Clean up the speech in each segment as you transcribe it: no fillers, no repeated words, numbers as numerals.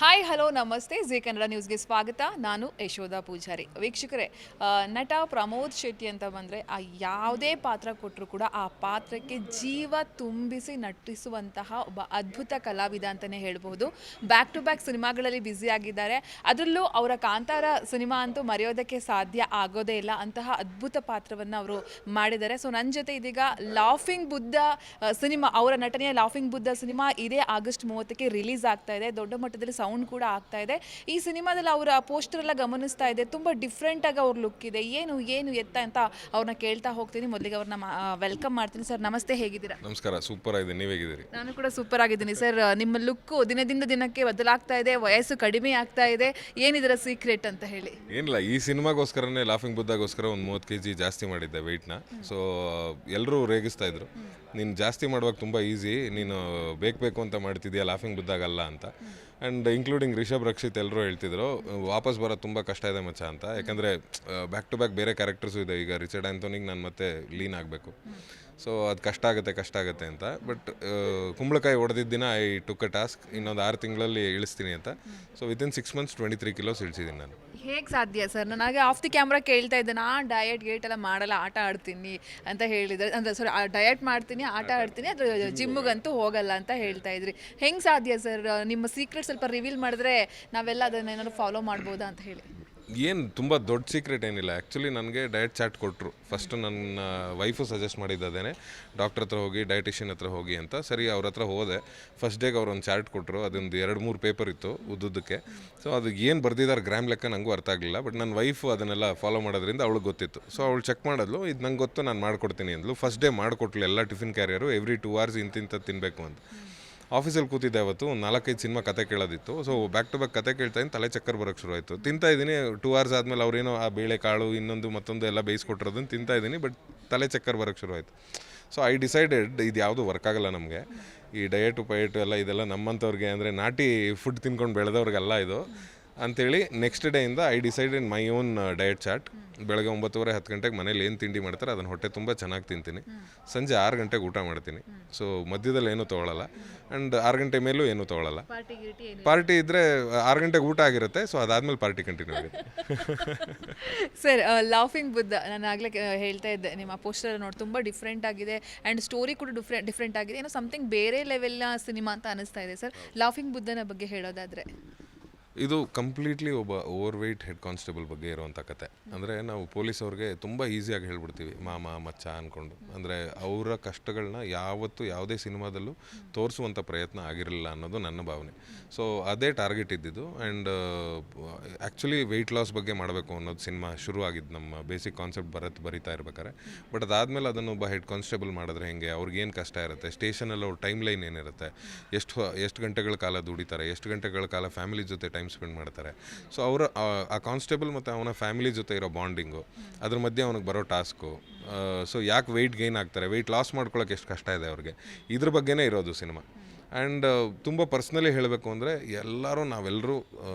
Hi hello ನಮಸ್ತೆ G Kannada ನ್ಯೂಸ್ಗೆ ಸ್ವಾಗತ. ನಾನು ಯಶೋಧ ಪೂಜಾರಿ. ವೀಕ್ಷಕರೇ, ನಟ ಪ್ರಮೋದ್ ಶೆಟ್ಟಿ ಅಂತ ಬಂದರೆ ಯಾವುದೇ ಪಾತ್ರ ಕೊಟ್ಟರು ಕೂಡ ಆ ಪಾತ್ರಕ್ಕೆ ಜೀವ ತುಂಬಿಸಿ ನಟಿಸುವಂತಹ ಒಬ್ಬ ಅದ್ಭುತ ಕಲಾವಿದ ಅಂತಲೇ ಹೇಳ್ಬೋದು. ಬ್ಯಾಕ್ ಟು ಬ್ಯಾಕ್ ಸಿನಿಮಾಗಳಲ್ಲಿ ಬ್ಯುಸಿ ಆಗಿದ್ದಾರೆ. ಅದರಲ್ಲೂ ಅವರ ಕಾಂತಾರ ಸಿನಿಮಾ ಅಂತೂ ಮರೆಯೋದಕ್ಕೆ ಸಾಧ್ಯ ಆಗೋದೇ ಇಲ್ಲ. ಅಂತಹ ಅದ್ಭುತ ಪಾತ್ರವನ್ನು ಅವರು ಮಾಡಿದ್ದಾರೆ. ಸೊ ನನ್ನ ಜೊತೆ ಇದೀಗ ಲಾಫಿಂಗ್ ಬುದ್ಧ ಸಿನಿಮಾ, ಅವರ ನಟನೆಯ ಲಾಫಿಂಗ್ ಬುದ್ಧ ಸಿನಿಮಾ ಇದೇ ಆಗಸ್ಟ್ 30ಕ್ಕೆ ರಿಲೀಸ್ ಆಗ್ತಾ ಇದೆ. ದೊಡ್ಡ ಮಟ್ಟದಲ್ಲಿ ಸೌಂಡ್ ಕೂಡ ಆಗ್ತಾ ಇದೆ. ಈ ಸಿನಿಮಾದಲ್ಲಿ ಅವರ ಪೋಸ್ಟರ್ ಎಲ್ಲ ಗಮನಿಸ್ತಾ ಇದೆ, ತುಂಬ ಡಿಫ್ರೆಂಟ್ ಆಗಿ ಅವ್ರ ಲುಕ್ ಇದೆ. ಏನು ಏನು ಎತ್ತ ಅಂತ ಅವ್ರನ್ನ ಕೇಳ್ತಾ ಹೋಗ್ತೀನಿ. ಮೊದಲಿಗೆ ಅವ್ರನ್ನ ವೆಲ್ಕಮ್ ಮಾಡ್ತೀನಿ. ಸರ್ ನಮಸ್ತೆ, ಹೇಗಿದ್ದೀರಾ? ನಮಸ್ಕಾರ, ಸೂಪರ್ ಆಗಿದೆ. ನೀವು ಹೇಗಿದ್ದೀರಿ? ನಾನು ಕೂಡ ಸೂಪರ್ ಆಗಿದ್ದೀನಿ ಸರ್. ನಿಮ್ಮ ಲುಕ್ಕು ದಿನದಿಂದ ದಿನಕ್ಕೆ ಬದಲಾಗ್ತಾ ಇದೆ, ವಯಸ್ಸು ಕಡಿಮೆ ಆಗ್ತಾ ಇದೆ. ಏನಿದರ ಸೀಕ್ರೆಟ್ ಅಂತ ಹೇಳಿ? ಏನಿಲ್ಲ, ಈ ಸಿನಿಮಾಗೋಸ್ಕರನೇ ಲಾಫಿಂಗ್ ಬುದ್ಧಾಗೋಸ್ಕರ ಒಂದು 30 kg ಜಾಸ್ತಿ ಮಾಡಿದ್ದೆ ವೆಯ್ಟ್ನ. ಸೊ ಎಲ್ಲರೂ ರೇಗಿಸ್ತಾ ಇದ್ರು, ನೀನು ಜಾಸ್ತಿ ಮಾಡುವಾಗ ತುಂಬ ಈಸಿ, ನೀನು ಬೇಕು ಅಂತ ಮಾಡ್ತಿದ್ಯಾ, ಲಾಫಿಂಗ್ ಬುದ್ಧಾಗಲ್ಲ ಅಂತ. ಆ್ಯಂಡ್ ಇನ್ಕ್ಲೂಡಿಂಗ್ ರಿಷಬ್ ರಕ್ಷಿತ್ ಎಲ್ಲರೂ ಹೇಳ್ತಿದ್ರು ವಾಪಸ್ ಬರೋದು ತುಂಬ ಕಷ್ಟ ಇದೆ ಮಚ್ಚ ಅಂತ. ಯಾಕಂದರೆ ಬ್ಯಾಕ್ ಟು ಬ್ಯಾಕ್ ಬೇರೆ ಕ್ಯಾರೆಕ್ಟರ್ಸು ಇದೆ. ಈಗ ರಿಚರ್ಡ್ ಆ್ಯಂಥೋನಿಗೆ ನಾನು ಮತ್ತೆ ಲೀನ್ ಆಗಬೇಕು. ಸೊ ಅದು ಕಷ್ಟ ಆಗುತ್ತೆ ಅಂತ. ಬಟ್ ಕುಂಬಳಕಾಯಿ ಹೊಡೆದಿದ್ದ ದಿನ ಐ ಟುಕ್ ಅ ಟಾಸ್ಕ್, ಇನ್ನೊಂದು 6 ತಿಂಗಳಲ್ಲಿ ಇಳಿಸ್ತೀನಿ ಅಂತ. ಸೊ ವಿತಿನ್ 6 months 23 kilos ಇಳಿಸಿದ್ದೀನಿ ನಾನು. ಹೇಗೆ ಸಾಧ್ಯ ಸರ್? ನನಗೆ ಆಫ್ ದಿ ಕ್ಯಾಮ್ರಾ ಕೇಳ್ತಾ ಇದ್ದೆ, ನಾನು ಡಯಟ್ ಗೇಟ್ ಎಲ್ಲ ಮಾಡಲ್ಲ, ಆಟ ಆಡ್ತೀನಿ ಅಂತ ಹೇಳಿದರೆ, ಅಂದರೆ ಸಾರಿ, ಡಯಟ್ ಮಾಡ್ತೀನಿ, ಆಟ ಆಡ್ತೀನಿ, ಅದು ಜಿಮ್ಮಿಗಂತೂ ಹೋಗಲ್ಲ ಅಂತ ಹೇಳ್ತಾ ಇದ್ರಿ. ಹೆಂಗೆ ಸಾಧ್ಯ ಸರ್? ನಿಮ್ಮ ಸೀಕ್ರೆಟ್ ಸ್ವಲ್ಪ ರಿವೀಲ್ ಮಾಡಿದ್ರೆ ನಾವೆಲ್ಲ ಅದನ್ನ ಏನಾದ್ರು ಫಾಲೋ ಮಾಡ್ಬೋದಾ ಅಂತ ಹೇಳಿ. ಏನು ತುಂಬ ದೊಡ್ಡ ಸೀಕ್ರೆಟ್ ಏನಿಲ್ಲ. ಆ್ಯಕ್ಚುಲಿ ನನಗೆ ಡಯಟ್ ಚಾರ್ಟ್ ಕೊಟ್ಟರು. ಫಸ್ಟು ನನ್ನ ವೈಫು ಸಜೆಸ್ಟ್ ಮಾಡಿದ್ದೇನೆ, ಡಾಕ್ಟ್ರ್ ಹತ್ರ ಹೋಗಿ, ಡಯಟಿಷಿಯನ್ ಹತ್ರ ಹೋಗಿ ಅಂತ. ಸರಿ, ಅವ್ರ ಹತ್ರ ಹೋದೆ. ಫಸ್ಟ್ ಡೇಗೆ ಅವ್ರು ಒಂದು ಚಾರ್ಟ್ ಕೊಟ್ಟರು. ಅದೊಂದು 2-3 ಪೇಪರ್ ಇತ್ತು ಉದ್ದುದ್ದಕ್ಕೆ. ಸೊ ಅದು ಏನು ಬರ್ದಿದ್ದಾರೆ ಗ್ರಾಮ್ ಲೆಕ್ಕ ನನಗೂ ಅರ್ಥ ಆಗಲಿಲ್ಲ. ಬಟ್ ನನ್ನ ವೈಫು ಅದನ್ನೆಲ್ಲ ಫಾಲೋ ಮಾಡೋದ್ರಿಂದ ಅವಳಿಗೆ ಗೊತ್ತಿತ್ತು. ಸೊ ಅವಳು ಚೆಕ್ ಮಾಡಿದ್ಲು, ಇದು ನಂಗೆ ಗೊತ್ತು, ನಾನು ಮಾಡಿಕೊಡ್ತೀನಿ ಅಂದ್ಲು. ಫಸ್ಟ್ ಡೇ ಮಾಡಿಕೊಟ್ಲು ಎಲ್ಲ ಟಿಫಿನ್ ಕ್ಯಾರಿಯರು, ಎವ್ರಿ 2 hours ಇಂತಿಂಥದ್ದು ತಿನ್ನಬೇಕು ಅಂತ. ಆಫೀಸಲ್ಲಿ ಕೂತಿದ್ದೆ ಅವತ್ತು, 4-5 ಸಿನಿಮಾ ಕತೆ ಕೇಳೋದಿತ್ತು. ಸೊ ಬ್ಯಾಕ್ ಟು ಬ್ಯಾಕ್ ಕತೆ ಕೇಳ್ತಾ ಇದ್ದೀನಿ, ತಲೆ ಚಕ್ಕರ್ ಬರೋಕ್ಕೆ ಶುರು ಆಯಿತು. ತಿಂತಾ ಇದ್ದೀನಿ, 2 hours ಆದಮೇಲೆ ಅವ್ರೇನೋ ಆ ಬೇಳೆ ಕಾಳು ಇನ್ನೊಂದು ಮತ್ತೊಂದು ಎಲ್ಲ ಬೇಯಿಸ್ಕೊಟ್ಟಿರೋದನ್ನು ತಿಂತಾ ಇದ್ದೀನಿ. ಬಟ್ ತಲೆ ಚಕ್ಕರ್ ಬರೋಕ್ಕೆ ಶುರು ಆಯಿತು. ಸೊ ಐ ಡಿಸೈಡೆಡ್ ಇದು ಯಾವುದು ವರ್ಕ್ ಆಗಲ್ಲ ನಮಗೆ, ಈ ಡಯಟು ಪಯಟು ಎಲ್ಲ ಇದೆಲ್ಲ ನಮ್ಮಂಥವ್ರಿಗೆ, ಅಂದರೆ ನಾಟಿ ಫುಡ್ ತಿನ್ಕೊಂಡು ಬೆಳೆದವ್ರಿಗೆಲ್ಲ ಇದು ಅಂಥೇಳಿ ನೆಕ್ಸ್ಟ್ ಡೇಯಿಂದ I decided my own diet chart. ಬೆಳಗ್ಗೆ 9:30-10 ಗಂಟೆಗೆ ಮನೇಲಿ ಏನು ತಿಂಡಿ ಮಾಡ್ತಾರೆ ಅದನ್ನು ಹೊಟ್ಟೆ ತುಂಬ ಚೆನ್ನಾಗಿ ತಿಂತೀನಿ. ಸಂಜೆ 6 ಗಂಟೆಗೆ ಊಟ ಮಾಡ್ತೀನಿ. ಸೊ ಮಧ್ಯದಲ್ಲಿ ಏನೂ ತೊಗೊಳ್ಳಲ್ಲ. ಆ್ಯಂಡ್ 6 ಗಂಟೆ ಮೇಲೂ ಏನೂ ತೊಗೊಳ್ಳಲ್ಲ. ಪಾರ್ಟಿ ಇದ್ದರೆ 6 ಗಂಟೆಗೆ ಊಟ ಆಗಿರುತ್ತೆ. ಸೊ ಅದಾದಮೇಲೆ ಪಾರ್ಟಿ ಕಂಟಿನ್ಯೂ ಆಗುತ್ತೆ. ಸರ್, ಲಾಫಿಂಗ್ ಬುದ್ಧ, ನಾನು ಆಗಲೇ ಹೇಳ್ತಾ ಇದ್ದೆ, ನಿಮ್ಮ ಪೋಸ್ಟರ್ ನೋಡಿ ತುಂಬ ಡಿಫ್ರೆಂಟ್ ಆಗಿದೆ. ಆ್ಯಂಡ್ ಸ್ಟೋರಿ ಕೂಡ ಡಿಫ್ರೆಂಟ್ ಆಗಿದೆ. ಏನೋ ಸಮಥಿಂಗ್ ಬೇರೆ ಲೆವೆಲ್ನ ಸಿನಿಮಾ ಅಂತ ಅನಿಸ್ತಾ ಇದೆ ಸರ್. ಲಾಫಿಂಗ್ ಬುದ್ಧನ ಬಗ್ಗೆ ಹೇಳೋದಾದರೆ, ಇದು ಕಂಪ್ಲೀಟ್ಲಿ ಒಬ್ಬ ಓವರ್ ವೆಯ್ಟ್ ಹೆಡ್ ಕಾನ್ಸ್ಟೇಬಲ್ ಬಗ್ಗೆ ಇರುವಂಥ ಕತೆ. ಅಂದರೆ ನಾವು ಪೊಲೀಸವ್ರಿಗೆ ತುಂಬ ಈಸಿಯಾಗಿ ಹೇಳ್ಬಿಡ್ತೀವಿ ಮಾಮ ಮಚ್ಚ ಅಂದ್ಕೊಂಡು. ಅಂದರೆ ಅವರ ಕಷ್ಟಗಳನ್ನ ಯಾವತ್ತೂ ಯಾವುದೇ ಸಿನಿಮಾದಲ್ಲೂ ತೋರಿಸುವಂಥ ಪ್ರಯತ್ನ ಆಗಿರಲಿಲ್ಲ ಅನ್ನೋದು ನನ್ನ ಭಾವನೆ. ಸೊ ಅದೇ ಟಾರ್ಗೆಟ್ ಇದ್ದಿದ್ದು. ಆ್ಯಂಡ್ ಆ್ಯಕ್ಚುಲಿ ವೆಯ್ಟ್ ಲಾಸ್ ಬಗ್ಗೆ ಮಾಡಬೇಕು ಅನ್ನೋದು ಸಿನಿಮಾ ಶುರುವಾಗಿದ್ದು ನಮ್ಮ ಬೇಸಿಕ್ ಕಾನ್ಸೆಪ್ಟ್ ಬರಿತಾ ಇರ್ಬೇಕಾರೆ. ಬಟ್ ಅದಾದಮೇಲೆ ಅದನ್ನು ಒಬ್ಬ ಹೆಡ್ ಕಾನ್ಸ್ಟೇಬಲ್ ಮಾಡಿದ್ರೆ ಹೆಂಗೆ, ಅವ್ರಿಗೇನು ಕಷ್ಟ ಇರುತ್ತೆ, ಸ್ಟೇಷನಲ್ಲಿ ಅವ್ರ ಟೈಮ್ ಲೈನ್ ಏನಿರುತ್ತೆ, ಎಷ್ಟು ಗಂಟೆಗಳ ಕಾಲ ದುಡಿತಾರೆ, ಎಷ್ಟು ಗಂಟೆಗಳ ಕಾಲ ಫ್ಯಾಮಿಲಿ ಜೊತೆ ಟೈಮ್ ಸ್ಪೆಂಡ್ ಮಾಡ್ತಾರೆ. ಸೊ ಅವರ ಆ ಕಾನ್ಸ್ಟೇಬಲ್ ಮತ್ತು ಅವನ ಫ್ಯಾಮಿಲಿ ಜೊತೆ ಇರೋ ಬಾಂಡಿಂಗು, ಅದ್ರ ಮಧ್ಯೆ ಅವನಿಗೆ ಬರೋ ಟಾಸ್ಕು, ಸೊ ಯಾಕೆ ವೆಯ್ಟ್ ಗೈನ್ ಆಗ್ತಾರೆ, ವೆಯ್ಟ್ ಲಾಸ್ ಮಾಡ್ಕೊಳ್ಳೋಕೆ ಎಷ್ಟು ಕಷ್ಟ ಇದೆ ಅವ್ರಿಗೆ, ಇದ್ರ ಬಗ್ಗೆನೇ ಇರೋದು ಸಿನಿಮಾ. ಆ್ಯಂಡ್ ತುಂಬ ಪರ್ಸ್ನಲಿ ಹೇಳಬೇಕು ಅಂದರೆ ನಾವೆಲ್ಲರೂ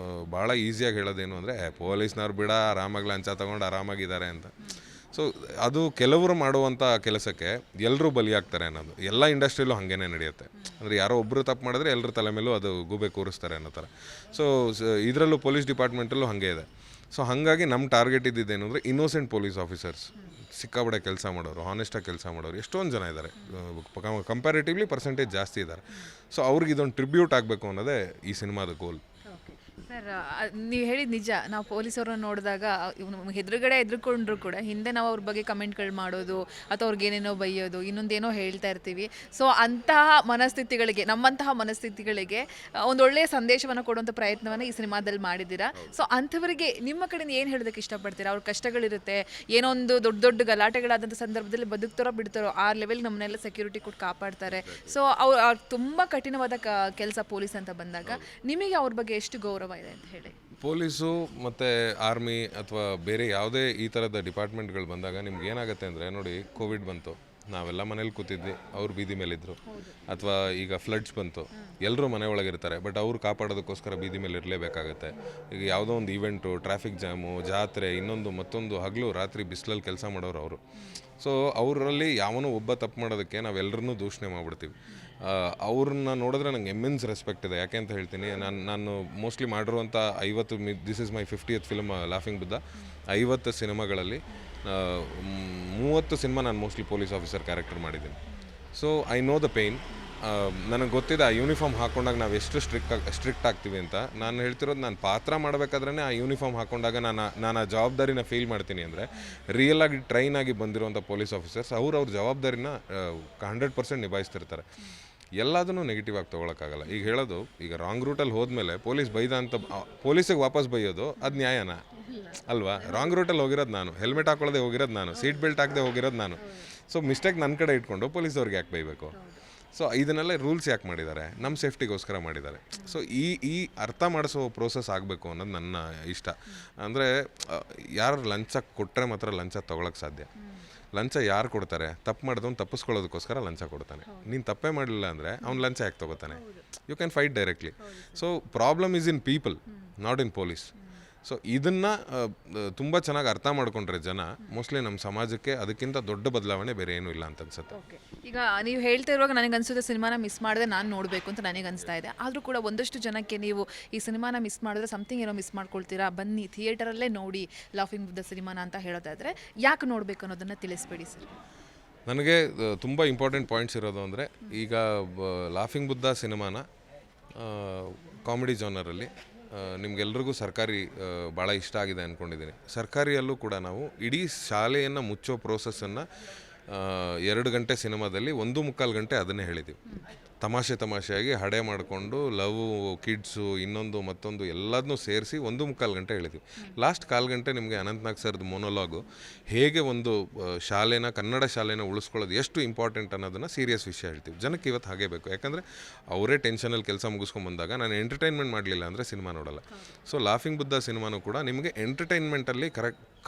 ಭಾಳ ಈಸಿಯಾಗಿ ಹೇಳೋದೇನು ಅಂದರೆ, ಪೊಲೀಸ್ನವ್ರು ಬಿಡ, ಆರಾಮಾಗಿ ಲಂಚ ತೊಗೊಂಡು ಆರಾಮಾಗಿದ್ದಾರೆ ಅಂತ. ಸೊ ಅದು ಕೆಲವರು ಮಾಡುವಂಥ ಕೆಲಸಕ್ಕೆ ಎಲ್ಲರೂ ಬಲಿಯಾಗ್ತಾರೆ ಅನ್ನೋದು ಎಲ್ಲ ಇಂಡಸ್ಟ್ರಿಯಲ್ಲೂ ಹಾಗೇ ನಡೆಯುತ್ತೆ. ಅಂದರೆ ಯಾರೋ ಒಬ್ಬರು ತಪ್ಪು ಮಾಡಿದ್ರೆ ಎಲ್ಲರ ತಲೆ ಮೇಲೂ ಅದು ಗೂಬೆ ಕೂರಿಸ್ತಾರೆ ಅನ್ನೋ ಥರ. ಸೊ ಇದರಲ್ಲೂ ಪೊಲೀಸ್ ಡಿಪಾರ್ಟ್ಮೆಂಟಲ್ಲೂ ಹಾಗೆ ಇದೆ. ಸೊ ಹಾಗಾಗಿ ನಮ್ಮ ಟಾರ್ಗೆಟ್ ಇದ್ದಿದ್ದೇನು ಅಂದರೆ ಇನ್ನೋಸೆಂಟ್ ಪೊಲೀಸ್ ಆಫೀಸರ್ಸ್, ಸಿಕ್ಕಾಬಡೆ ಕೆಲಸ ಮಾಡೋರು, ಹಾನೆಸ್ಟಾಗಿ ಕೆಲಸ ಮಾಡೋರು ಎಷ್ಟೊಂದು ಜನ ಇದ್ದಾರೆ. ಕಂಪ್ಯಾರಿಟಿವ್ಲಿ ಪರ್ಸೆಂಟೇಜ್ ಜಾಸ್ತಿ ಇದ್ದಾರೆ. ಸೊ ಅವ್ರಿಗೆ ಇದೊಂದು ಟ್ರಿಬ್ಯೂಟ್ ಆಗಬೇಕು ಅನ್ನೋದೇ ಈ ಸಿನಿಮಾದ ಗೋಲ್. ಸರ್, ನೀವು ಹೇಳಿದ ನಿಜ. ನಾವು ಪೊಲೀಸವ್ರನ್ನ ನೋಡಿದಾಗ ಎದುರುಗಡೆ ಎದುರುಕೊಂಡ್ರು ಕೂಡ ಹಿಂದೆ ನಾವು ಅವ್ರ ಬಗ್ಗೆ ಕಮೆಂಟ್ಗಳು ಮಾಡೋದು ಅಥವಾ ಅವ್ರಿಗೆ ಏನೇನೋ ಬೈಯೋದು, ಇನ್ನೊಂದೇನೋ ಹೇಳ್ತಾ ಇರ್ತೀವಿ. ಸೊ ಅಂತಹ ಮನಸ್ಥಿತಿಗಳಿಗೆ, ನಮ್ಮಂತಹ ಮನಸ್ಥಿತಿಗಳಿಗೆ ಒಂದೊಳ್ಳೆಯ ಸಂದೇಶವನ್ನು ಕೊಡುವಂಥ ಪ್ರಯತ್ನವನ್ನು ಈ ಸಿನಿಮಾದಲ್ಲಿ ಮಾಡಿದ್ದೀರಾ. ಸೊ ಅಂಥವರಿಗೆ ನಿಮ್ಮ ಕಡೆಯಿಂದ ಏನು ಹೇಳೋದಕ್ಕೆ ಇಷ್ಟಪಡ್ತೀರಾ? ಅವ್ರ ಕಷ್ಟಗಳಿರುತ್ತೆ, ಏನೋ ಒಂದು ದೊಡ್ಡ ಗಲಾಟೆಗಳಾದಂಥ ಸಂದರ್ಭದಲ್ಲಿ ಬದುಕ್ತಾರೋ ಬಿಡ್ತಾರೋ ಆ ಲೆವೆಲ್ ನಮ್ಮನ್ನೆಲ್ಲ ಸೆಕ್ಯೂರಿಟಿ ಕೊಟ್ಟು ಕಾಪಾಡ್ತಾರೆ. ಸೊ ಅವ್ರು ತುಂಬ ಕಠಿಣವಾದ ಕೆಲಸ ಪೊಲೀಸ್ ಅಂತ ಬಂದಾಗ ನಿಮಗೆ ಅವ್ರ ಬಗ್ಗೆ ಎಷ್ಟು ಗೌರವ ಇದೆ ಅಂತ ಹೇಳಿ? ಪೊಲೀಸು ಮತ್ತು ಆರ್ಮಿ ಅಥವಾ ಬೇರೆ ಯಾವುದೇ ಈ ಥರದ ಡಿಪಾರ್ಟ್ಮೆಂಟ್ಗಳು ಬಂದಾಗ ನಿಮ್ಗೆ ಏನಾಗುತ್ತೆ ಅಂದರೆ, ನೋಡಿ, ಕೋವಿಡ್ ಬಂತು, ನಾವೆಲ್ಲ ಮನೇಲಿ ಕೂತಿದ್ವಿ, ಅವ್ರು ಬೀದಿ ಮೇಲಿದ್ದರು. ಅಥವಾ ಈಗ ಫ್ಲಡ್ಸ್ ಬಂತು, ಎಲ್ಲರೂ ಮನೆ ಒಳಗಿರ್ತಾರೆ, ಬಟ್ ಅವ್ರು ಕಾಪಾಡೋದಕ್ಕೋಸ್ಕರ ಬೀದಿ ಮೇಲೆ ಇರಲೇಬೇಕಾಗತ್ತೆ. ಈಗ ಯಾವುದೋ ಒಂದು ಈವೆಂಟು, ಟ್ರಾಫಿಕ್ ಜಾಮು, ಜಾತ್ರೆ, ಇನ್ನೊಂದು ಮತ್ತೊಂದು, ಹಗಲು ರಾತ್ರಿ ಬಿಸಿಲಲ್ಲಿ ಕೆಲಸ ಮಾಡೋರು ಅವರು. ಸೊ ಅವರಲ್ಲಿ ಯಾವನೂ ಒಬ್ಬ ತಪ್ಪು ಮಾಡೋದಕ್ಕೆ ನಾವೆಲ್ಲರನ್ನೂ ದೂಷಣೆ ಮಾಡಿಬಿಡ್ತೀವಿ. ಅವ್ರನ್ನ ನೋಡಿದ್ರೆ ನಂಗೆ ಎಮ್ಮೆನ್ಸ್ ರೆಸ್ಪೆಕ್ಟ್ ಇದೆ. ಯಾಕೆ ಅಂತ ಹೇಳ್ತೀನಿ, ನಾನು ಮೋಸ್ಟ್ಲಿ ಮಾಡಿರುವಂಥ 50 this is my 50th film laughing Buddha. 50 ಸಿನಿಮಾಗಳಲ್ಲಿ 30 ಸಿನಿಮಾ ನಾನು ಮೋಸ್ಟ್ಲಿ ಪೊಲೀಸ್ ಆಫೀಸರ್ ಕ್ಯಾರೆಕ್ಟರ್ ಮಾಡಿದ್ದೀನಿ. So I know the pain. ನನಗೆ ಗೊತ್ತಿದೆ ಆ ಯೂನಿಫಾರ್ಮ್ ಹಾಕೊಂಡಾಗ ನಾವು ಎಷ್ಟು ಸ್ಟ್ರಿಕ್ಟ್ ಆಗ್ತೀವಿ ಅಂತ. ನಾನು ಹೇಳ್ತಿರೋದು, ನಾನು ಪಾತ್ರ ಮಾಡಬೇಕಾದ್ರೆ ಆ ಯೂನಿಫಾರ್ಮ್ ಹಾಕೊಂಡಾಗ ನಾನು ಆ ಜವಾಬ್ದಾರಿನ ಫೀಲ್ ಮಾಡ್ತೀನಿ. ಅಂದರೆ ರಿಯಲ್ ಆಗಿ ಟ್ರೈನ್ ಆಗಿ ಬಂದಿರುವಂಥ ಪೊಲೀಸ್ ಆಫೀಸರ್ಸ್ ಅವ್ರ ಜವಾಬ್ದಾರಿನ 100% ನಿಭಾಯಿಸ್ತಿರ್ತಾರೆ. ಎಲ್ಲದನ್ನೂ ನೆಗೆಟಿವ್ ಆಗಿ ತೊಗೊಳಕ್ಕಾಗಲ್ಲ. ಈಗ ಹೇಳೋದು, ಈಗ ರಾಂಗ್ ರೂಟಲ್ಲಿ ಹೋದ್ಮೇಲೆ ಪೊಲೀಸ್ ಬೈದ ಅಂತ ಪೊಲೀಸಿಗೆ ವಾಪಸ್ ಬೈಯೋದು ಅದು ನ್ಯಾಯನಾ? ಅಲ್ವಾ? ರಾಂಗ್ ರೂಟಲ್ಲಿ ಹೋಗಿರೋದು ನಾನು, ಹೆಲ್ಮೆಟ್ ಹಾಕೊಳ್ಳದೆ ಹೋಗಿರೋದು ನಾನು, ಸೀಟ್ ಬೆಲ್ಟ್ ಹಾಕದೆ ಹೋಗಿರೋದು ನಾನು. ಸೊ ಮಿಸ್ಟೇಕ್ ನನ್ನ ಕಡೆ ಇಟ್ಕೊಂಡು ಪೊಲೀಸವ್ರಿಗೆ ಯಾಕೆ ಬೈಬೇಕು? ಸೊ ಇದನ್ನೆಲ್ಲ ರೂಲ್ಸ್ ಯಾಕೆ ಮಾಡಿದ್ದಾರೆ? ನಮ್ಮ ಸೇಫ್ಟಿಗೋಸ್ಕರ ಮಾಡಿದ್ದಾರೆ. ಸೊ ಈ ಅರ್ಥ ಮಾಡಿಸೋ ಪ್ರೋಸೆಸ್ ಆಗಬೇಕು ಅನ್ನೋದು ನನ್ನ ಇಷ್ಟ. ಅಂದರೆ ಯಾರು ಲಂಚ ಕೊಟ್ಟರೆ ಮಾತ್ರ ಲಂಚ ತೊಗೊಳಕ್ಕೆ ಸಾಧ್ಯ. ಲಂಚ ಯಾರು ಕೊಡ್ತಾರೆ? ತಪ್ಪು ಮಾಡಿದವ್ನು ತಪ್ಪಿಸ್ಕೊಳ್ಳೋದಕ್ಕೋಸ್ಕರ ಲಂಚ ಕೊಡ್ತಾನೆ. ನೀನು ತಪ್ಪೇ ಮಾಡಲಿಲ್ಲ ಅಂದರೆ ಅವ್ನು ಲಂಚ ಯಾಕೆ ತೊಗೋತಾನೆ? You can fight directly. So problem is in people, not in police. So ಇದನ್ನು ತುಂಬ ಚೆನ್ನಾಗಿ ಅರ್ಥ ಮಾಡ್ಕೊಂಡ್ರೆ ಜನ, ಮೋಸ್ಟ್ಲಿ ನಮ್ಮ ಸಮಾಜಕ್ಕೆ ಅದಕ್ಕಿಂತ ದೊಡ್ಡ ಬದಲಾವಣೆ ಬೇರೆ ಏನೂ ಇಲ್ಲ ಅಂತ ಅನ್ಸುತ್ತೆ. ಈಗ ನೀವು ಹೇಳ್ತಾ ಇರುವಾಗ ನನಗೆ ಅನಿಸುತ್ತೆ ಸಿನಿಮಾನ ಮಿಸ್ ಮಾಡಿದ್ರೆ ನಾನು ನೋಡಬೇಕು ಅಂತ ನನಗೆ ಅನಿಸ್ತಾ ಇದೆ. ಆದರೂ ಕೂಡ ಒಂದಷ್ಟು ಜನಕ್ಕೆ ನೀವು ಈ ಸಿನಿಮಾನ ಮಿಸ್ ಮಾಡಿದ್ರೆ ಸಮಥಿಂಗ್ ಏನೋ ಮಿಸ್ ಮಾಡ್ಕೊಳ್ತೀರಾ, ಬನ್ನಿ ಥಿಯೇಟರಲ್ಲೇ ನೋಡಿ ಲಾಫಿಂಗ್ ಬುದ್ಧ ಸಿನಿಮಾನ ಅಂತ ಹೇಳೋದಾದರೆ ಯಾಕೆ ನೋಡಬೇಕು ಅನ್ನೋದನ್ನು ತಿಳಿಸ್ಬೇಡಿ ಸರ್. ನನಗೆ ತುಂಬ ಇಂಪಾರ್ಟೆಂಟ್ ಪಾಯಿಂಟ್ಸ್ ಇರೋದು ಅಂದರೆ, ಈಗ ಲಾಫಿಂಗ್ ಬುದ್ಧ ಸಿನಿಮಾನ ಕಾಮಿಡಿ ಜಾನರಲ್ಲಿ ನಿಮ್ಗೆಲ್ರಿಗೂ ಸರ್ಕಾರಿ ಭಾಳ ಇಷ್ಟ ಆಗಿದೆ ಅಂದ್ಕೊಂಡಿದ್ದೀನಿ. ಸರ್ಕಾರಿಯಲ್ಲೂ ಕೂಡ ನಾವು ಇಡೀ ಶಾಲೆಯನ್ನು ಮುಚ್ಚೋ ಪ್ರೋಸೆಸ್ಸನ್ನು 2 ಗಂಟೆ ಸಿನಿಮಾದಲ್ಲಿ 1.25 ಗಂಟೆ ಅದನ್ನೇ ಹೇಳಿದ್ದೀವಿ. ತಮಾಷೆಯಾಗಿ ಹಡೆ ಮಾಡಿಕೊಂಡು ಲವ್, ಕಿಡ್ಸು, ಇನ್ನೊಂದು ಮತ್ತೊಂದು ಎಲ್ಲದನ್ನೂ ಸೇರಿಸಿ 1.25 ಗಂಟೆ ಹೇಳಿದ್ದೀವಿ. ಲಾಸ್ಟ್ 1/4 ಗಂಟೆ ನಿಮಗೆ ಅನಂತನಾಗ್ ಸರ್ದು ಮೊನೋಲಾಗು ಹೇಗೆ ಒಂದು ಕನ್ನಡ ಶಾಲೆನ ಉಳಿಸ್ಕೊಳ್ಳೋದು ಎಷ್ಟು ಇಂಪಾರ್ಟೆಂಟ್ ಅನ್ನೋದನ್ನು ಸೀರಿಯಸ್ ವಿಷಯ ಹೇಳ್ತೀವಿ. ಜನಕ್ಕೆ ಇವತ್ತು ಹಾಗೇ ಬೇಕು. ಯಾಕಂದರೆ ಅವರೇ ಟೆನ್ಷನಲ್ಲಿ ಕೆಲಸ ಮುಗಿಸ್ಕೊಂಡ್ಬಂದಾಗ ನಾನು ಎಂಟರ್ಟೈನ್ಮೆಂಟ್ ಮಾಡಲಿಲ್ಲ ಅಂದರೆ ಸಿನಿಮಾ ನೋಡಲ್ಲ. ಸೊ ಲಾಫಿಂಗ್ ಬುದ್ಧ ಸಿನಿಮಾನೂ ಕೂಡ ನಿಮಗೆ ಎಂಟರ್ಟೈನ್ಮೆಂಟಲ್ಲಿ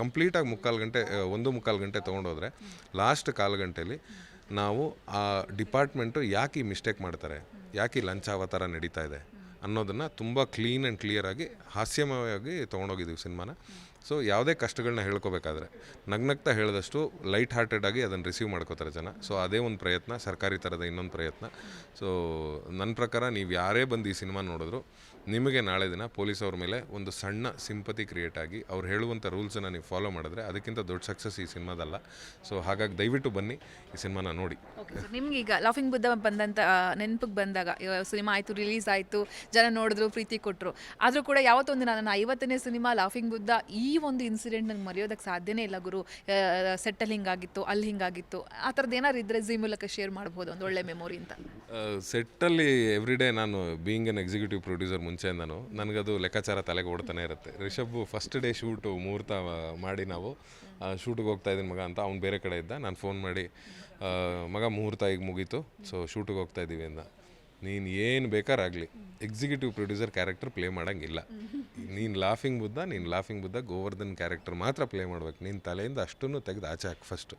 ಕಂಪ್ಲೀಟಾಗಿ 1.25 ಗಂಟೆ ತೊಗೊಂಡೋದ್ರೆ ಲಾಸ್ಟ್ 1/4 ಗಂಟೆಯಲ್ಲಿ ನಾವು ಆ ಡಿಪಾರ್ಟ್ಮೆಂಟು ಯಾಕೆ ಈ ಮಿಸ್ಟೇಕ್ ಮಾಡ್ತಾರೆ, ಯಾಕೆ ಈ ಲಂಚ ಅವತಾರ ನಡೀತಾ ಇದೆ ಅನ್ನೋದನ್ನು ತುಂಬ ಕ್ಲೀನ್ ಆ್ಯಂಡ್ ಕ್ಲಿಯರಾಗಿ ಹಾಸ್ಯಮಯವಾಗಿ ತೊಗೊಂಡೋಗಿದ್ದೀವಿ ಸಿನಿಮಾನ. ಸೊ ಯಾವುದೇ ಕಷ್ಟಗಳನ್ನ ಹೇಳ್ಕೋಬೇಕಾದ್ರೆ ನಗ್ನಗ್ತಾ ಹೇಳಿದಷ್ಟು ಲೈಟ್ ಹಾರ್ಟೆಡಾಗಿ ಅದನ್ನು ರಿಸೀವ್ ಮಾಡ್ಕೋತಾರೆ ಜನ. ಸೊ ಅದೇ ಒಂದು ಪ್ರಯತ್ನ, ಸರ್ಕಾರಿ ಥರದ ಇನ್ನೊಂದು ಪ್ರಯತ್ನ. ಸೊ ನನ್ನ ಪ್ರಕಾರ ನೀವು ಯಾರೇ ಬಂದು ಈ ಸಿನಿಮಾ ನೋಡಿದ್ರು ನಿಮಗೆ ನಾಳೆ ದಿನ ಪೊಲೀಸವ್ರ ಮೇಲೆ ಒಂದು ಸಣ್ಣ ಸಿಂಪತಿ ಕ್ರಿಯೇಟ್ ಆಗಿ ಅವ್ರು ಹೇಳುವಂಥ ರೂಲ್ಸನ್ನು ನೀವು ಫಾಲೋ ಮಾಡಿದ್ರೆ ಅದಕ್ಕಿಂತ ದೊಡ್ಡ ಸಕ್ಸಸ್ ಈ ಸಿನಿಮಾದಲ್ಲ. ಸೊ ಹಾಗಾಗಿ ದಯವಿಟ್ಟು ಬನ್ನಿ, ಈ ಸಿನಿಮಾನ ನೋಡಿ. ನಿಮ್ಗೆ ಈಗ ಲಾಫಿಂಗ್ ಬುದ್ಧ ಬಂದಂಥ ನೆನಪಿಗೆ ಬಂದಾಗ, ಸಿನಿಮಾ ಆಯಿತು, ರಿಲೀಸ್ ಆಯಿತು, ಜನ ನೋಡಿದ್ರು, ಪ್ರೀತಿ ಕೊಟ್ಟರು, ಆದರೂ ಕೂಡ ಯಾವತ್ತೊಂದು ನನ್ನ 50ನೇ ಸಿನಿಮಾ ಲಾಫಿಂಗ್ ಬುದ್ಧ ಈ ಒಂದು ಇನ್ಸಿಡೆಂಟ್ ನಂಗೆ ಮರೆಯೋದಕ್ಕೆ ಸಾಧ್ಯನೇ ಇಲ್ಲ ಗುರು, ಸೆಟ್ಟಲ್ಲಿ ಹಿಂಗಾಗಿತ್ತು, ಅಲ್ಲಿ ಹಿಂಗಾಗಿತ್ತು, ಆ ಥರದ್ದು ಏನಾದ್ರು ಇದ್ದರೆ ಝೀ ಮೂಲಕ ಶೇರ್ ಮಾಡ್ಬೋದು ಒಂದು ಒಳ್ಳೆ ಮೆಮೊರಿ ಅಂತ. ಸೆಟ್ಟಲ್ಲಿ ಎವ್ರಿಡೇ ನಾನು ಬೀಯಿಂಗ್ ಎನ್ ಎಕ್ಸಿಕ್ಯೂಟಿವ್ ಪ್ರೊಡ್ಯೂಸರ್ ಮುಂಚೆಯಿಂದನೂ ನನಗದು ಲೆಕ್ಕಾಚಾರ ತಲೆಗೆ ಓಡ್ತಾನೆ ಇರುತ್ತೆ. ರಿಷಬ್ ಫಸ್ಟ್ ಡೇ ಶೂಟು ಮುಹೂರ್ತ ಮಾಡಿ ನಾವು ಶೂಟಿಗೆ ಹೋಗ್ತಾ ಇದ್ದೀನಿ ಮಗ ಅಂತ, ಅವ್ನು ಬೇರೆ ಕಡೆ ಇದ್ದ. ನಾನು ಫೋನ್ ಮಾಡಿ, ಮಗ ಮುಹೂರ್ತ ಈಗ ಮುಗೀತು, ಸೊ ಶೂಟಿಗೆ ಹೋಗ್ತಾ ಇದ್ದೀವಿ ಅಂದ. ನೀನು ಏನು ಬೇಕಾರಾಗಲಿ ಎಕ್ಸಿಕ್ಯೂಟಿವ್ ಪ್ರೊಡ್ಯೂಸರ್ ಕ್ಯಾರೆಕ್ಟರ್ ಪ್ಲೇ ಮಾಡೋಂಗಿಲ್ಲ. ನೀನು ಲಾಫಿಂಗ್ ಬುದ್ಧ ಗೋವರ್ಧನ್ ಕ್ಯಾರೆಕ್ಟರ್ ಮಾತ್ರ ಪ್ಲೇ ಮಾಡ್ಬೇಕು. ನಿನ್ನ ತಲೆಯಿಂದ ಅಷ್ಟನ್ನು ತೆಗೆದು ಆಚೆ ಹಾಕಿ ಫಸ್ಟು.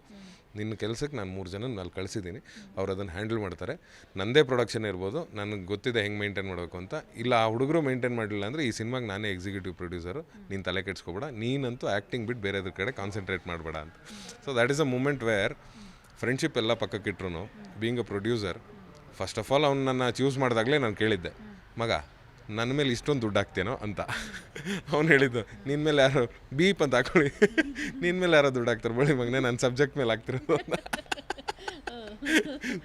ನಿನ್ನ ಕೆಲಸಕ್ಕೆ ನಾನು 3 ಜನ ಅಲ್ಲಿ ಕಳಿಸಿದ್ದೀನಿ, ಅವ್ರು ಅದನ್ನು ಹ್ಯಾಂಡಲ್ ಮಾಡ್ತಾರೆ. ನನ್ನದೇ ಪ್ರೊಡಕ್ಷನ್ ಇರ್ಬೋದು, ನನಗೆ ಗೊತ್ತಿದೆ ಹೆಂಗೆ ಮೇಂಟೈನ್ ಮಾಡಬೇಕು ಅಂತ. ಇಲ್ಲ ಆ ಹುಡುಗರು ಮೇಂಟೈನ್ ಮಾಡಲಿಲ್ಲ ಅಂದರೆ ಈ ಸಿನಿಮಾಗೆ ನಾನೇ ಎಕ್ಸಿಕ್ಯೂಟಿವ್ ಪ್ರೊಡ್ಯೂಸರು, ನೀನು ತಲೆ ಕೆಡಿಸ್ಕೊಬೇಡ, ನೀನಂತೂ ಆ್ಯಕ್ಟಿಂಗ್ ಬಿಟ್ಟು ಬೇರೆದ್ರ ಕಡೆ ಕಾನ್ಸಂಟ್ರೇಟ್ ಮಾಡಬೇಡ ಅಂತ. So that is a moment where friendship ಎಲ್ಲ ಪಕ್ಕಕ್ಕಿಟ್ರು being a producer, first of all ಅವ್ನು ನನ್ನ ಚೂಸ್ ಮಾಡಿದಾಗಲೇ ನಾನು ಕೇಳಿದ್ದೆ, ಮಗ ನನ್ನ ಮೇಲೆ ಇಷ್ಟೊಂದು ದುಡ್ಡು ಹಾಕ್ತೇನೋ ಅಂತ. ಅವ್ನು ಹೇಳಿದ್ದು, ನಿನ್ನ ಮೇಲೆ ಯಾರೋ ಬೀಪ್ ಅಂತ ಹಾಕೊಳ್ಳಿ, ನಿನ್ನ ಮೇಲೆ ಯಾರೋ ದುಡ್ಡು ಹಾಕ್ತಾರೆ, ಬಳಿ ಮಗನೇ ನನ್ನ ಸಬ್ಜೆಕ್ಟ್ ಮೇಲೆ ಹಾಕ್ತಿರೋದು ಅಂತ.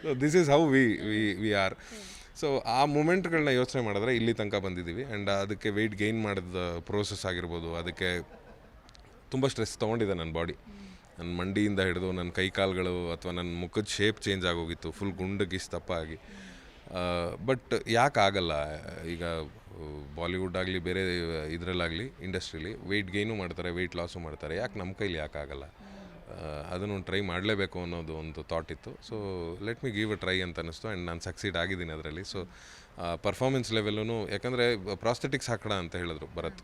So this is how we are. So ಆ ಮೂಮೆಂಟ್ಗಳನ್ನ ಯೋಚನೆ ಮಾಡಿದ್ರೆ ಇಲ್ಲಿ ತನಕ ಬಂದಿದ್ದೀವಿ. ಆ್ಯಂಡ್ ಅದಕ್ಕೆ ವೆಯ್ಟ್ ಗೈನ್ ಮಾಡಿದ ಪ್ರೋಸೆಸ್ ಆಗಿರ್ಬೋದು, ಅದಕ್ಕೆ ತುಂಬ ಸ್ಟ್ರೆಸ್ ತೊಗೊಂಡಿದೆ ನನ್ನ ಬಾಡಿ. ನನ್ನ ಮಂಡಿಯಿಂದ ಹಿಡಿದು ನನ್ನ ಕೈಕಾಲುಗಳು ಅಥವಾ ನನ್ನ ಮುಖದ ಶೇಪ್ ಚೇಂಜ್ ಆಗೋಗಿತ್ತು, ಫುಲ್ ಗುಂಡಗಿಸ್ ದಪ್ಪ ಆಗಿ. ಬಟ್ ಯಾಕೆ ಆಗಲ್ಲ? ಈಗ ಬಾಲಿವುಡ್ ಆಗಲಿ ಬೇರೆ ಇದರಲ್ಲಾಗಲಿ ಇಂಡಸ್ಟ್ರೀಲಿ ವೆಯ್ಟ್ ಗೈನು ಮಾಡ್ತಾರೆ, ವೆಯ್ಟ್ ಲಾಸು ಮಾಡ್ತಾರೆ. ಯಾಕೆ ನಮ್ಮ ಕೈಲಿ ಯಾಕೆ ಆಗಲ್ಲ? ಅದನ್ನು ಟ್ರೈ ಮಾಡಲೇಬೇಕು ಅನ್ನೋದು ಒಂದು ಥಾಟ್ ಇತ್ತು. So let me give a try ಅಂತ ಅನ್ನಿಸ್ತು. ಆ್ಯಂಡ್ ನಾನು ಸಕ್ಸೀಡ್ ಆಗಿದ್ದೀನಿ ಅದರಲ್ಲಿ. ಸೊ ಪರ್ಫಾರ್ಮೆನ್ಸ್ ಲೆವೆಲ್ಲೂ, ಯಾಕಂದರೆ ಪ್ರಾಸ್ಥೆಟಿಕ್ಸ್ ಹಾಕೋಣ ಅಂತ ಹೇಳಿದ್ರು ಭರತ್.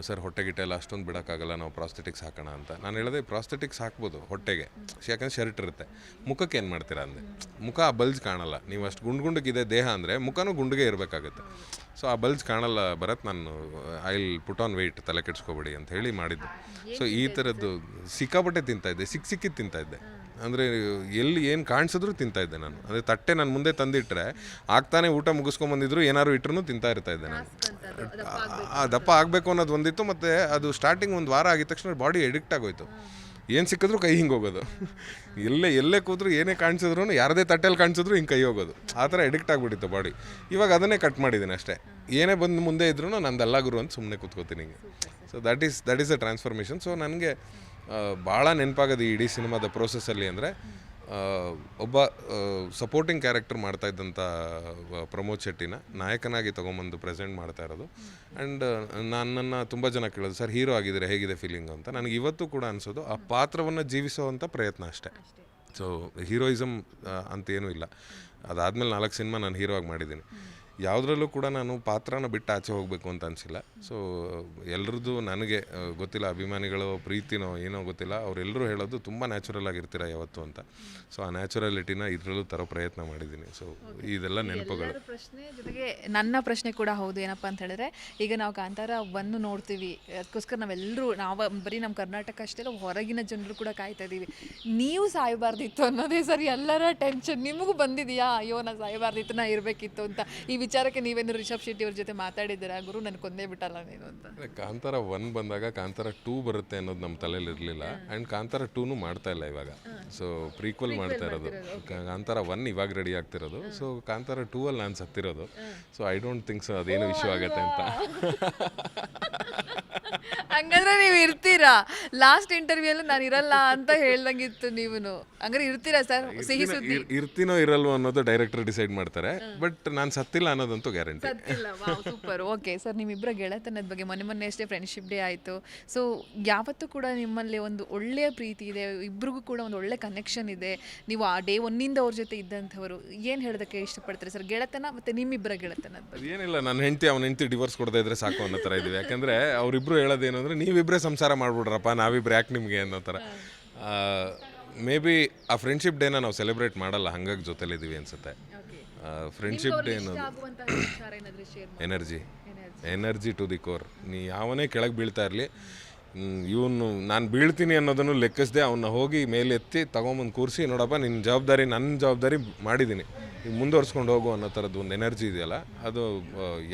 ಸರ್ ಹೊಟ್ಟೆ ಗಿಟ್ಟೆ ಎಲ್ಲ ಅಷ್ಟೊಂದು ಬಿಡೋಕ್ಕಾಗಲ್ಲ, ನಾವು ಪ್ರಾಸ್ಥೆಟಿಕ್ಸ್ ಹಾಕೋಣ ಅಂತ. ನಾನು ಹೇಳಿದೆ ಪ್ರಾಸ್ಥೆಟಿಕ್ಸ್ ಹಾಕ್ಬೋದು ಹೊಟ್ಟೆಗೆ, ಯಾಕಂದ್ರೆ ಶರ್ಟ್ ಇರುತ್ತೆ. ಮುಖಕ್ಕೆ ಏನು ಮಾಡ್ತೀರಾ ಅಂದೆ. ಮುಖ ಆ ಬಲ್ಜ್ ಕಾಣಲ್ಲ, ನೀವು ಅಷ್ಟು ಗುಂಡ್ಗುಂಡಕ್ಕಿದೆ ದೇಹ ಅಂದರೆ ಮುಖನೂ ಗುಂಡಿಗೆ ಇರಬೇಕಾಗುತ್ತೆ. ಸೊ ಆ ಬಲ್ಜ್ ಕಾಣಲ್ಲ ಭರತ್, ನಾನು I will put on weight, ತಲೆ ಕೆಡಿಸ್ಕೋಬೇಡಿ ಅಂತ ಹೇಳಿ ಮಾಡಿದ್ದು. ಸೊ ಈ ಥರದ್ದು ಸಿಕ್ಕಾಪಟ್ಟೆ ತಿಂತಾಯಿದ್ದೆ, ಸಿಕ್ಕಿದ್ದು ತಿಂತಾಯಿದ್ದೆ. ಅಂದರೆ ಎಲ್ಲಿ ಏನು ಕಾಣಿಸಿದ್ರು ತಿಂತಾಯಿದ್ದೆ ನಾನು. ಅಂದರೆ ತಟ್ಟೆ ನನ್ನ ಮುಂದೆ ತಂದಿಟ್ಟರೆ ಆಗ್ತಾನೆ ಊಟ ಮುಗಿಸ್ಕೊಂಬಂದಿದ್ರು ಏನಾದ್ರು ಇಟ್ಟರು ತಿಂತಾ ಇರ್ತಾಯಿದ್ದೆ ನಾನು. ದಪ್ಪ ಆಗಬೇಕು ಅನ್ನೋದು ಒಂದಿತ್ತು. ಮತ್ತು ಅದು ಸ್ಟಾರ್ಟಿಂಗ್ ಒಂದು ವಾರ ಆಗಿದ ತಕ್ಷಣ ಬಾಡಿ ಎಡಿಕ್ಟ್ ಆಗೋಯ್ತು. ಏನು ಸಿಕ್ಕಿದ್ರು ಕೈ ಹಿಂಗೆ ಹೋಗೋದು, ಎಲ್ಲೇ ಕೂತ್ರು ಏನೇ ಕಾಣಿಸಿದ್ರು, ಯಾರದೇ ತಟ್ಟೆಲ್ಲಿ ಕಾಣಿಸಿದ್ರು ಹಿಂಗೆ ಕೈ ಹೋಗೋದು, ಆ ಥರ ಎಡಿಕ್ಟ್ ಆಗಿಬಿಟ್ಟಿತ್ತು ಬಾಡಿ. ಇವಾಗ ಅದನ್ನೇ ಕಟ್ ಮಾಡಿದ್ದೀನಿ ಅಷ್ಟೇ. ಏನೇ ಬಂದು ಮುಂದೆ ಇದ್ರೂ ನಂದೆಲ್ಲ ಗುರು ಅಂತ ಸುಮ್ಮನೆ ಕೂತ್ಕೋತೀನಿ ಹಿಂಗೆ. So that is a transformation. So ನನಗೆ ಭಾಳ ನೆನಪಾಗೋದು ಈ ಇಡೀ ಸಿನಿಮಾದ ಪ್ರೋಸೆಸ್ಸಲ್ಲಿ ಅಂದರೆ, ಒಬ್ಬ ಸಪೋರ್ಟಿಂಗ್ ಕ್ಯಾರೆಕ್ಟರ್ ಮಾಡ್ತಾ ಇದ್ದಂಥ ಪ್ರಮೋದ್ ಶೆಟ್ಟಿನ ನಾಯಕನಾಗಿ ತೊಗೊಂಬಂದು ಪ್ರೆಸೆಂಟ್ ಮಾಡ್ತಾ ಇರೋದು. ಆ್ಯಂಡ್ ನನ್ನನ್ನು ತುಂಬ ಜನ ಕೇಳೋದು, ಸರ್ ಹೀರೋ ಆಗಿದ್ದಾರೆ ಹೇಗಿದೆ ಫೀಲಿಂಗ್ ಅಂತ. ನನಗೆ ಇವತ್ತು ಕೂಡ ಅನಿಸೋದು ಆ ಪಾತ್ರವನ್ನು ಜೀವಿಸೋವಂಥ ಪ್ರಯತ್ನ ಅಷ್ಟೇ. ಸೊ ಹೀರೋಯಿಸಮ್ ಅಂತೇನೂ ಇಲ್ಲ. ಅದಾದಮೇಲೆ 4 ಸಿನಿಮಾ ನಾನು ಹೀರೋ ಆಗಿ ಮಾಡಿದ್ದೀನಿ. ಯಾವುದ್ರಲ್ಲೂ ಕೂಡ ನಾನು ಪಾತ್ರನ ಬಿಟ್ಟು ಆಚೆ ಹೋಗಬೇಕು ಅಂತ ಅನಿಸಿಲ್ಲ. ಸೊ ಎಲ್ರದ್ದು ನನಗೆ ಗೊತ್ತಿಲ್ಲ, ಅಭಿಮಾನಿಗಳು ಪ್ರೀತಿನೋ ಏನೋ ಗೊತ್ತಿಲ್ಲ, ಅವರೆಲ್ಲರೂ ಹೇಳೋದು ತುಂಬ ನ್ಯಾಚುರಲ್ ಆಗಿರ್ತೀರ ಯಾವತ್ತು ಅಂತ. ಸೊ ಆ ನ್ಯಾಚುರಾಲಿಟಿನ ಇದರಲ್ಲೂ ತರೋ ಪ್ರಯತ್ನ ಮಾಡಿದ್ದೀನಿ. ಸೊ ಇದೆಲ್ಲ ನೆನಪುಗಳು. ಪ್ರಶ್ನೆ ಜೊತೆಗೆ ನನ್ನ ಪ್ರಶ್ನೆ ಕೂಡ ಹೌದು. ಏನಪ್ಪ ಅಂತ ಹೇಳಿದ್ರೆ, ಈಗ ನಾವು ಕಾಂತಾರವನ್ನು ನೋಡ್ತೀವಿ, ಅದಕ್ಕೋಸ್ಕರ ನಾವು ಬರೀ ನಮ್ಮ ಕರ್ನಾಟಕ ಅಷ್ಟೇ ಅಲ್ಲ, ಹೊರಗಿನ ಜನರು ಕೂಡ ಕಾಯ್ತಾ ಇದ್ದೀವಿ. ನೀವು ಸಾಯಬಾರ್ದಿತ್ತು ಅನ್ನೋದೇ ಸರ್ ಎಲ್ಲರ ಟೆನ್ಷನ್. ನಿಮಗೂ ಬಂದಿದೆಯಾ, ಅಯ್ಯೋ ನಾ ಸಾಯಬಾರ್ದಿತ್ತು, ನಾ ಇರಬೇಕಿತ್ತು ಅಂತ? ಈ ವಿಚಾರಕ್ಕೆ ನೀವೇನು ರಿಷಬ್ ಶೆಟ್ಟಿ ಅವ್ರ ಜೊತೆ ಮಾತಾಡಿದ್ದೀರಾ, ಗುರು ನನಗೆ ಕೊಂದೇ ಬಿಟ್ಟಲ್ಲ ನೀನು ಅಂತ? ಕಾಂತಾರ 1 ಬಂದಾಗ ಕಾಂತಾರ 2 ಬರುತ್ತೆ ಅನ್ನೋದು ನಮ್ಮ ತಲೆಯಲ್ಲಿ ಇರಲಿಲ್ಲ. ಆ್ಯಂಡ್ ಕಾಂತಾರ 2 ಮಾಡ್ತಾ ಇಲ್ಲ ಇವಾಗ. ಸೊ ಪ್ರೀಕ್ವಲ್ ಮಾಡ್ತಾ ಇರೋದು. ಕಾಂತಾರ 1 ಇವಾಗ ರೆಡಿ ಆಗ್ತಿರೋದು. ಸೊ ಕಾಂತಾರ 2 ಅಲ್ಲಿ ನಾನು ಸತ್ತಿರೋದು. So I don't think so ಅದೇನು ಇಶ್ಯೂ ಆಗುತ್ತೆ ಅಂತ. ಹಂಗಂದ್ರೆ ನೀವು ಇರ್ತೀರಾ? ಲಾಸ್ಟ್ ಇಂಟರ್ವ್ಯೂಲ್ಲಿ ನಾನು ಇರಲ್ಲ ಅಂತ ಹೇಳ್ದಂಗಿತ್ತು. ನೀವು ಹಂಗಾರೆ ಇರ್ತೀರಾ ಸರ್? ಸಿಹಿ ಸುದ್ದಿ. ಇರ್ತೀನೋ ಇರಲ್ವೋ ಅನ್ನೋದು ಡೈರೆಕ್ಟರ್ ಡಿಸೈಡ್ ಮಾಡ್ತಾರೆ. ಬಟ್ ನಾನು ಸತ್ತಿಲ್ಲ ಅನ್ನೋದಂತೂ ಗ್ಯಾರಂಟಿ. ಸೂಪರ್. ಓಕೆ ಸರ್, ನಿಮ್ಮಿಬ್ಬರ ಗೆಳೆತನದ ಬಗ್ಗೆ ಮೊನ್ನೆ ಅಷ್ಟೇ ಫ್ರೆಂಡ್ಶಿಪ್ ಡೇ ಆಯಿತು. ಸೊ ಯಾವತ್ತೂ ಕೂಡ ನಿಮ್ಮಲ್ಲಿ ಒಂದು ಒಳ್ಳೆಯ ಪ್ರೀತಿ ಇದೆ, ಇಬ್ಬರಿಗೂ ಕೂಡ ಒಂದು ಒಳ್ಳೆ ಕನೆಕ್ಷನ್ ಇದೆ. ನೀವು ಆ ಡೇ 1 ಅವ್ರ ಜೊತೆ ಇದ್ದಂಥವರು. ಏನು ಹೇಳೋದಕ್ಕೆ ಇಷ್ಟಪಡ್ತಾರೆ ಸರ್ ಗೆಳೆತನ ಮತ್ತು ನಿಮ್ಮಿಬ್ಬರ ಗೆಳೆತನದ ಬಗ್ಗೆ? ಏನಿಲ್ಲ, ನನ್ನ ಹೆಂಡತಿ ಡಿವೋರ್ಸ್ ಕೊಡದೇ ಇದ್ರೆ ಸಾಕು ಅನ್ನೋ ಥರ ಇದೀವಿ. ಯಾಕಂದರೆ ಅವರಿಬ್ಬರು ಹೇಳೋದೇನು ಅಂದರೆ, ನೀವಿಬ್ಬರೇ ಸಂಸಾರ ಮಾಡ್ಬಿಡ್ರಪ್ಪ, ನಾವಿಬ್ರು ಯಾಕೆ ನಿಮಗೆ ಅನ್ನೋ ಥರ. ಮೇ ಬಿ ಆ ಫ್ರೆಂಡ್ಶಿಪ್ ಡೇನ ನಾವು ಸೆಲೆಬ್ರೇಟ್ ಮಾಡಲ್ಲ, ಹಂಗಾಗಿ ಜೊತೆಲಿದ್ದೀವಿ ಅನ್ಸುತ್ತೆ. ಫ್ರೆಂಡ್ಶಿಪ್ ಡೇ ಅನ್ನೋದು ಎನರ್ಜಿ ಟು ದಿ ಕೋರ್. ನೀ ಯಾವನೇ ಕೆಳಗೆ ಬೀಳ್ತಾ ಇರಲಿ, ಇವನು ನಾನು ಬೀಳ್ತೀನಿ ಅನ್ನೋದನ್ನು ಲೆಕ್ಕಿಸದೆ ಅವನ್ನ ಹೋಗಿ ಮೇಲೆ ಎತ್ತಿ ತೊಗೊಂಬಂದು ಕೂರಿಸಿ, ನೋಡಪ್ಪ ನಿನ್ನ ಜವಾಬ್ದಾರಿ ನನ್ನ ಜವಾಬ್ದಾರಿ ಮಾಡಿದ್ದೀನಿ, ಈಗ ಮುಂದುವರ್ಸ್ಕೊಂಡು ಹೋಗು ಅನ್ನೋ ಥರದ್ದು ಒಂದು ಎನರ್ಜಿ ಇದೆಯಲ್ಲ, ಅದು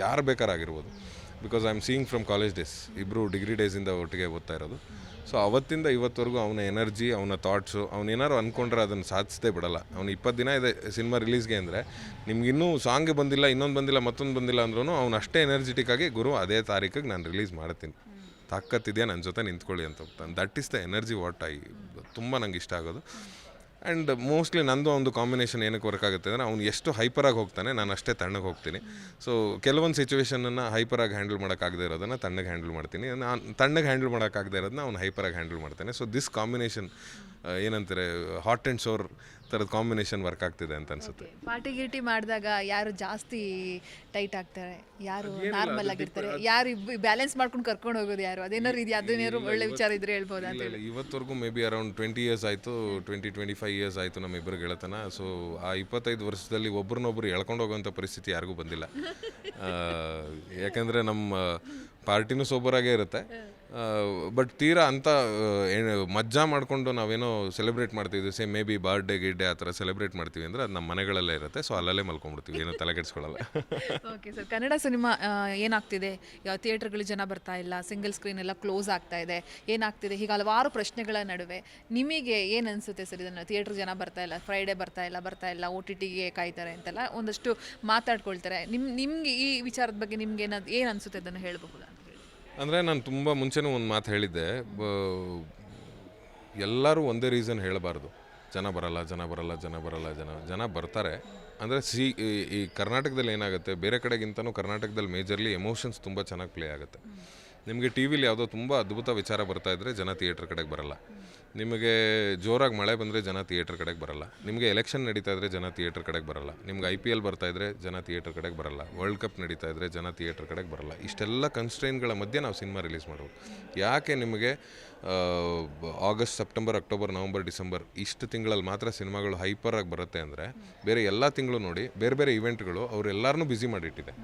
ಯಾರು ಬೇಕಾರಾಗಿರ್ಬೋದು. Because I am seeing from college days, ಇಬ್ಬರು ಡಿಗ್ರಿ ಡೇಸಿಂದ ಒಟ್ಟಿಗೆ ಓದ್ತಾ ಇರೋದು. ಸೊ ಅವತ್ತಿಂದ ಇವತ್ತವರೆಗೂ ಅವನ ಎನರ್ಜಿ, ಅವನ ಥಾಟ್ಸು, ಅವನೇನಾರು ಅಂದ್ಕೊಂಡ್ರೆ ಅದನ್ನು ಸಾಧಿಸದೇ ಬಿಡಲ್ಲ. ಅವ್ನು 20 ದಿನ ಇದೆ ಸಿನಿಮಾ ರಿಲೀಸ್ಗೆ ಅಂದರೆ, ನಿಮ್ಗಿನ್ನೂ ಸಾಂಗ್ ಬಂದಿಲ್ಲ, ಇನ್ನೊಂದು ಬಂದಿಲ್ಲ, ಮತ್ತೊಂದು ಬಂದಿಲ್ಲ ಅಂದ್ರೂ ಅವ್ನು ಅಷ್ಟೇ ಎನರ್ಜೆಟಿಕ್ ಆಗಿ, ಗುರು ಅದೇ ತಾರೀಕಿಗೆ ನಾನು ರಿಲೀಸ್ ಮಾಡ್ತೀನಿ, ತಾಕತ್ತಿದೆಯಾ ನನ್ನ ಜೊತೆ ನಿಂತ್ಕೊಳ್ಳಿ ಅಂತ ಹೋಗ್ತಾನೆ. That is the energy what ತುಂಬ ನಂಗೆ ಇಷ್ಟ ಆಗೋದು. ಆ್ಯಂಡ್ ಮೋಸ್ಟ್ಲಿ ನಂದು ಒಂದು ಕಾಂಬಿನೇಷನ್ ಏನಕ್ಕೆ ವರ್ಕ್ ಆಗುತ್ತೆ ಅಂದರೆ, ಅವ್ನು ಎಷ್ಟು ಹೈಪರಾಗಿ ಹೋಗ್ತಾನೆ, ನಾನು ಅಷ್ಟೇ ತಣ್ಣಗೆ ಹೋಗ್ತೀನಿ. ಸೊ ಕೆಲವೊಂದು ಸಿಚುವೇಷನನ್ನು ಹೈಪರಾಗಿ ಹ್ಯಾಂಡಲ್ ಮಾಡೋಕ್ಕಾಗದೇ ಇರೋದನ್ನು ತಣ್ಣಗೆ ಹ್ಯಾಂಡಲ್ ಮಾಡ್ತೀನಿ, ನಾನು ತಣ್ಣಗೆ ಹ್ಯಾಂಡಲ್ ಮಾಡೋಕ್ಕಾಗದೇ ಇರೋದನ್ನ ಅವ್ನು ಹೈಪರಾಗಿ ಹ್ಯಾಂಡಲ್ ಮಾಡ್ತಾನೆ. ಸೊ ದಿಸ್ ಕಾಂಬಿನೇಷನ್ ಏನಂತಾರೆ, ಹಾಟ್ ಆ್ಯಂಡ್ ಸೋರ್ ಥರದ ಕಾಂಬಿನೇಷನ್ ವರ್ಕ್ ಆಗ್ತಿದೆ ಅಂತ ಅನ್ಸುತ್ತೆ. ಪಾರ್ಟಿ ಗೀಟಿ ಮಾಡಿದಾಗ ಯಾರು ಜಾಸ್ತಿ ಟೈಟ್ ಆಗ್ತಾರೆ, ಯಾರು ನಾರ್ಮಲ್ ಆಗಿರ್ತಾರೆ, ಯಾರು ಬ್ಯಾಲೆನ್ಸ್ ಮಾಡ್ಕೊಂಡು ಕರ್ಕೊಂಡು ಹೋಗೋದು ಯಾರು? ಅದೇನಾರು ಇದೆಯಾ? ಅದೇನಾರು ಒಳ್ಳೆ ವಿಚಾರ ಇದ್ರೆ ಹೇಳ್ಬೋದಾ ಅಂತ ಹೇಳಿ. ಇವತ್ತವರೆಗೂ ಮೇ ಬಿ ಅರೌಂಡ್ 20 ಇಯರ್ಸ್ ಆಯಿತು, 20-25 ಇಯರ್ಸ್ ಆಯಿತು ನಮ್ಮಿಬ್ಬರು ಗೆಳೆತನ. ಸೊ ಆ 25 ವರ್ಷದಲ್ಲಿ ಒಬ್ರನ್ನೊಬ್ರು ಎಳ್ಕೊಂಡು ಹೋಗೋಂಥ ಪರಿಸ್ಥಿತಿ ಯಾರಿಗೂ ಬಂದಿಲ್ಲ. ಯಾಕಂದರೆ ನಮ್ಮ ಪಾರ್ಟಿನೂ ಸೋಬರಾಗೇ ಇರುತ್ತೆ. ಬಟ್ ತೀರಾ ಅಂತ ಮಜ್ಜಾ ಮಾಡಿಕೊಂಡು ನಾವೇನೋ ಸೆಲೆಬ್ರೇಟ್ ಮಾಡ್ತೀವಿ, ಸೇಮ್ ಮೇ ಬಿ ಬರ್ಡೇ ಗಿಡ್ಡೆ ಆ ಥರ ಸೆಲೆಬ್ರೇಟ್ ಮಾಡ್ತೀವಿ ಅಂದರೆ ಅದು ನಮ್ಮ ಮನೆಗಳಲ್ಲೇ ಇರುತ್ತೆ. ಸೊ ಅಲ್ಲಲ್ಲೇ ಮಲ್ಕೊಂಡ್ಬಿಡ್ತೀವಿ, ಏನೋ ತಲೆಕೆಡಿಸ್ಕೊಳ್ಳಲ್ಲ. ಓಕೆ ಸರ್, ಕನ್ನಡ ಸಿನಿಮಾ ಏನಾಗ್ತಿದೆ? ಯಾವ ಥಿಯೇಟ್ರ್ಗಳು ಜನ ಬರ್ತಾ ಇಲ್ಲ, ಸಿಂಗಲ್ ಸ್ಕ್ರೀನ್ ಎಲ್ಲ ಕ್ಲೋಸ್ ಆಗ್ತಾ ಇದೆ, ಏನಾಗ್ತಿದೆ? ಹೀಗೆ ಹಲವಾರು ಪ್ರಶ್ನೆಗಳ ನಡುವೆ ನಿಮಗೆ ಏನು ಅನಿಸುತ್ತೆ ಸರ್ ಇದನ್ನು? ಥಿಯೇಟ್ರ್ ಜನ ಬರ್ತಾ ಇಲ್ಲ, ಫ್ರೈಡೇ ಬರ್ತಾ ಇಲ್ಲ, OTTಗೆ ಕಾಯ್ತಾರೆ ಅಂತೆಲ್ಲ ಒಂದಷ್ಟು ಮಾತಾಡ್ಕೊಳ್ತಾರೆ. ನಿಮ್ಗೆ ಈ ವಿಚಾರದ ಬಗ್ಗೆ ನಿಮ್ಗೆ ಏನು ಅನಿಸುತ್ತೆ, ಅದನ್ನು ಹೇಳಬಹುದಾ? ಅಂದರೆ ನಾನು ತುಂಬ ಮುಂಚೆನೂ ಒಂದು ಮಾತು ಹೇಳಿದ್ದೆ, ಎಲ್ಲರೂ ಒಂದೇ ರೀಸನ್ ಹೇಳಬಾರ್ದು. ಜನ ಬರ್ತಾರೆ ಅಂದರೆ ಈ ಕರ್ನಾಟಕದಲ್ಲಿ ಏನಾಗುತ್ತೆ, ಬೇರೆ ಕಡೆಗಿಂತನೂ ಕರ್ನಾಟಕದಲ್ಲಿ ಮೇಜರ್ಲಿ ಎಮೋಷನ್ಸ್ ತುಂಬ ಚೆನ್ನಾಗಿ ಪ್ಲೇ ಆಗುತ್ತೆ. ನಿಮಗೆ ಟಿ ವಿಲಿ ಯಾವುದೋ ತುಂಬ ಅದ್ಭುತ ವಿಚಾರ ಬರ್ತಾ ಇದ್ದರೆ ಜನ ಥಿಯೇಟ್ರ್ ಕಡೆಗೆ ಬರಲ್ಲ. ನಿಮಗೆ ಜೋರಾಗಿ ಮಳೆ ಬಂದರೆ ಜನ ಥಿಯೇಟ್ರ್ ಕಡೆಗೆ ಬರಲ್ಲ. ನಿಮಗೆ ಎಲೆಕ್ಷನ್ ನಡೀತಾ ಇದ್ದರೆ ಜನ ಥಿಯೇಟ್ರ್ ಕಡೆಗೆ ಬರಲ್ಲ. ನಿಮ್ಗೆ IPL ಬರ್ತಾ ಇದ್ದರೆ ಜನ ಥಿಯೇಟ್ರ್ ಕಡೆಗೆ ಬರಲ್ಲ. ವರ್ಲ್ಡ್ ಕಪ್ ನಡೀತಾ ಇದ್ದರೆ ಜನ ಥಿಯೇಟ್ರ್ ಕಡೆಗೆ ಬರಲ್ಲ. ಇಷ್ಟೆಲ್ಲ ಕನ್ಸ್ಟ್ರೈನ್ಗಳ ಮಧ್ಯೆ ನಾವು ಸಿನಿಮಾ ರಿಲೀಸ್ ಮಾಡ್ಬೋದು. ಯಾಕೆ ನಿಮಗೆ August, September, October, November, December ಇಷ್ಟು ತಿಂಗಳಲ್ಲಿ ಮಾತ್ರ ಸಿನಿಮಾಗಳು ಹೈಪರಾಗಿ ಬರುತ್ತೆ ಅಂದರೆ ಬೇರೆ ಎಲ್ಲ ತಿಂಗಳು ನೋಡಿ ಬೇರೆ ಬೇರೆ ಇವೆಂಟ್ಗಳು ಅವರೆಲ್ಲರನ್ನೂ ಬ್ಯುಸಿ ಮಾಡಿಟ್ಟಿದೆ.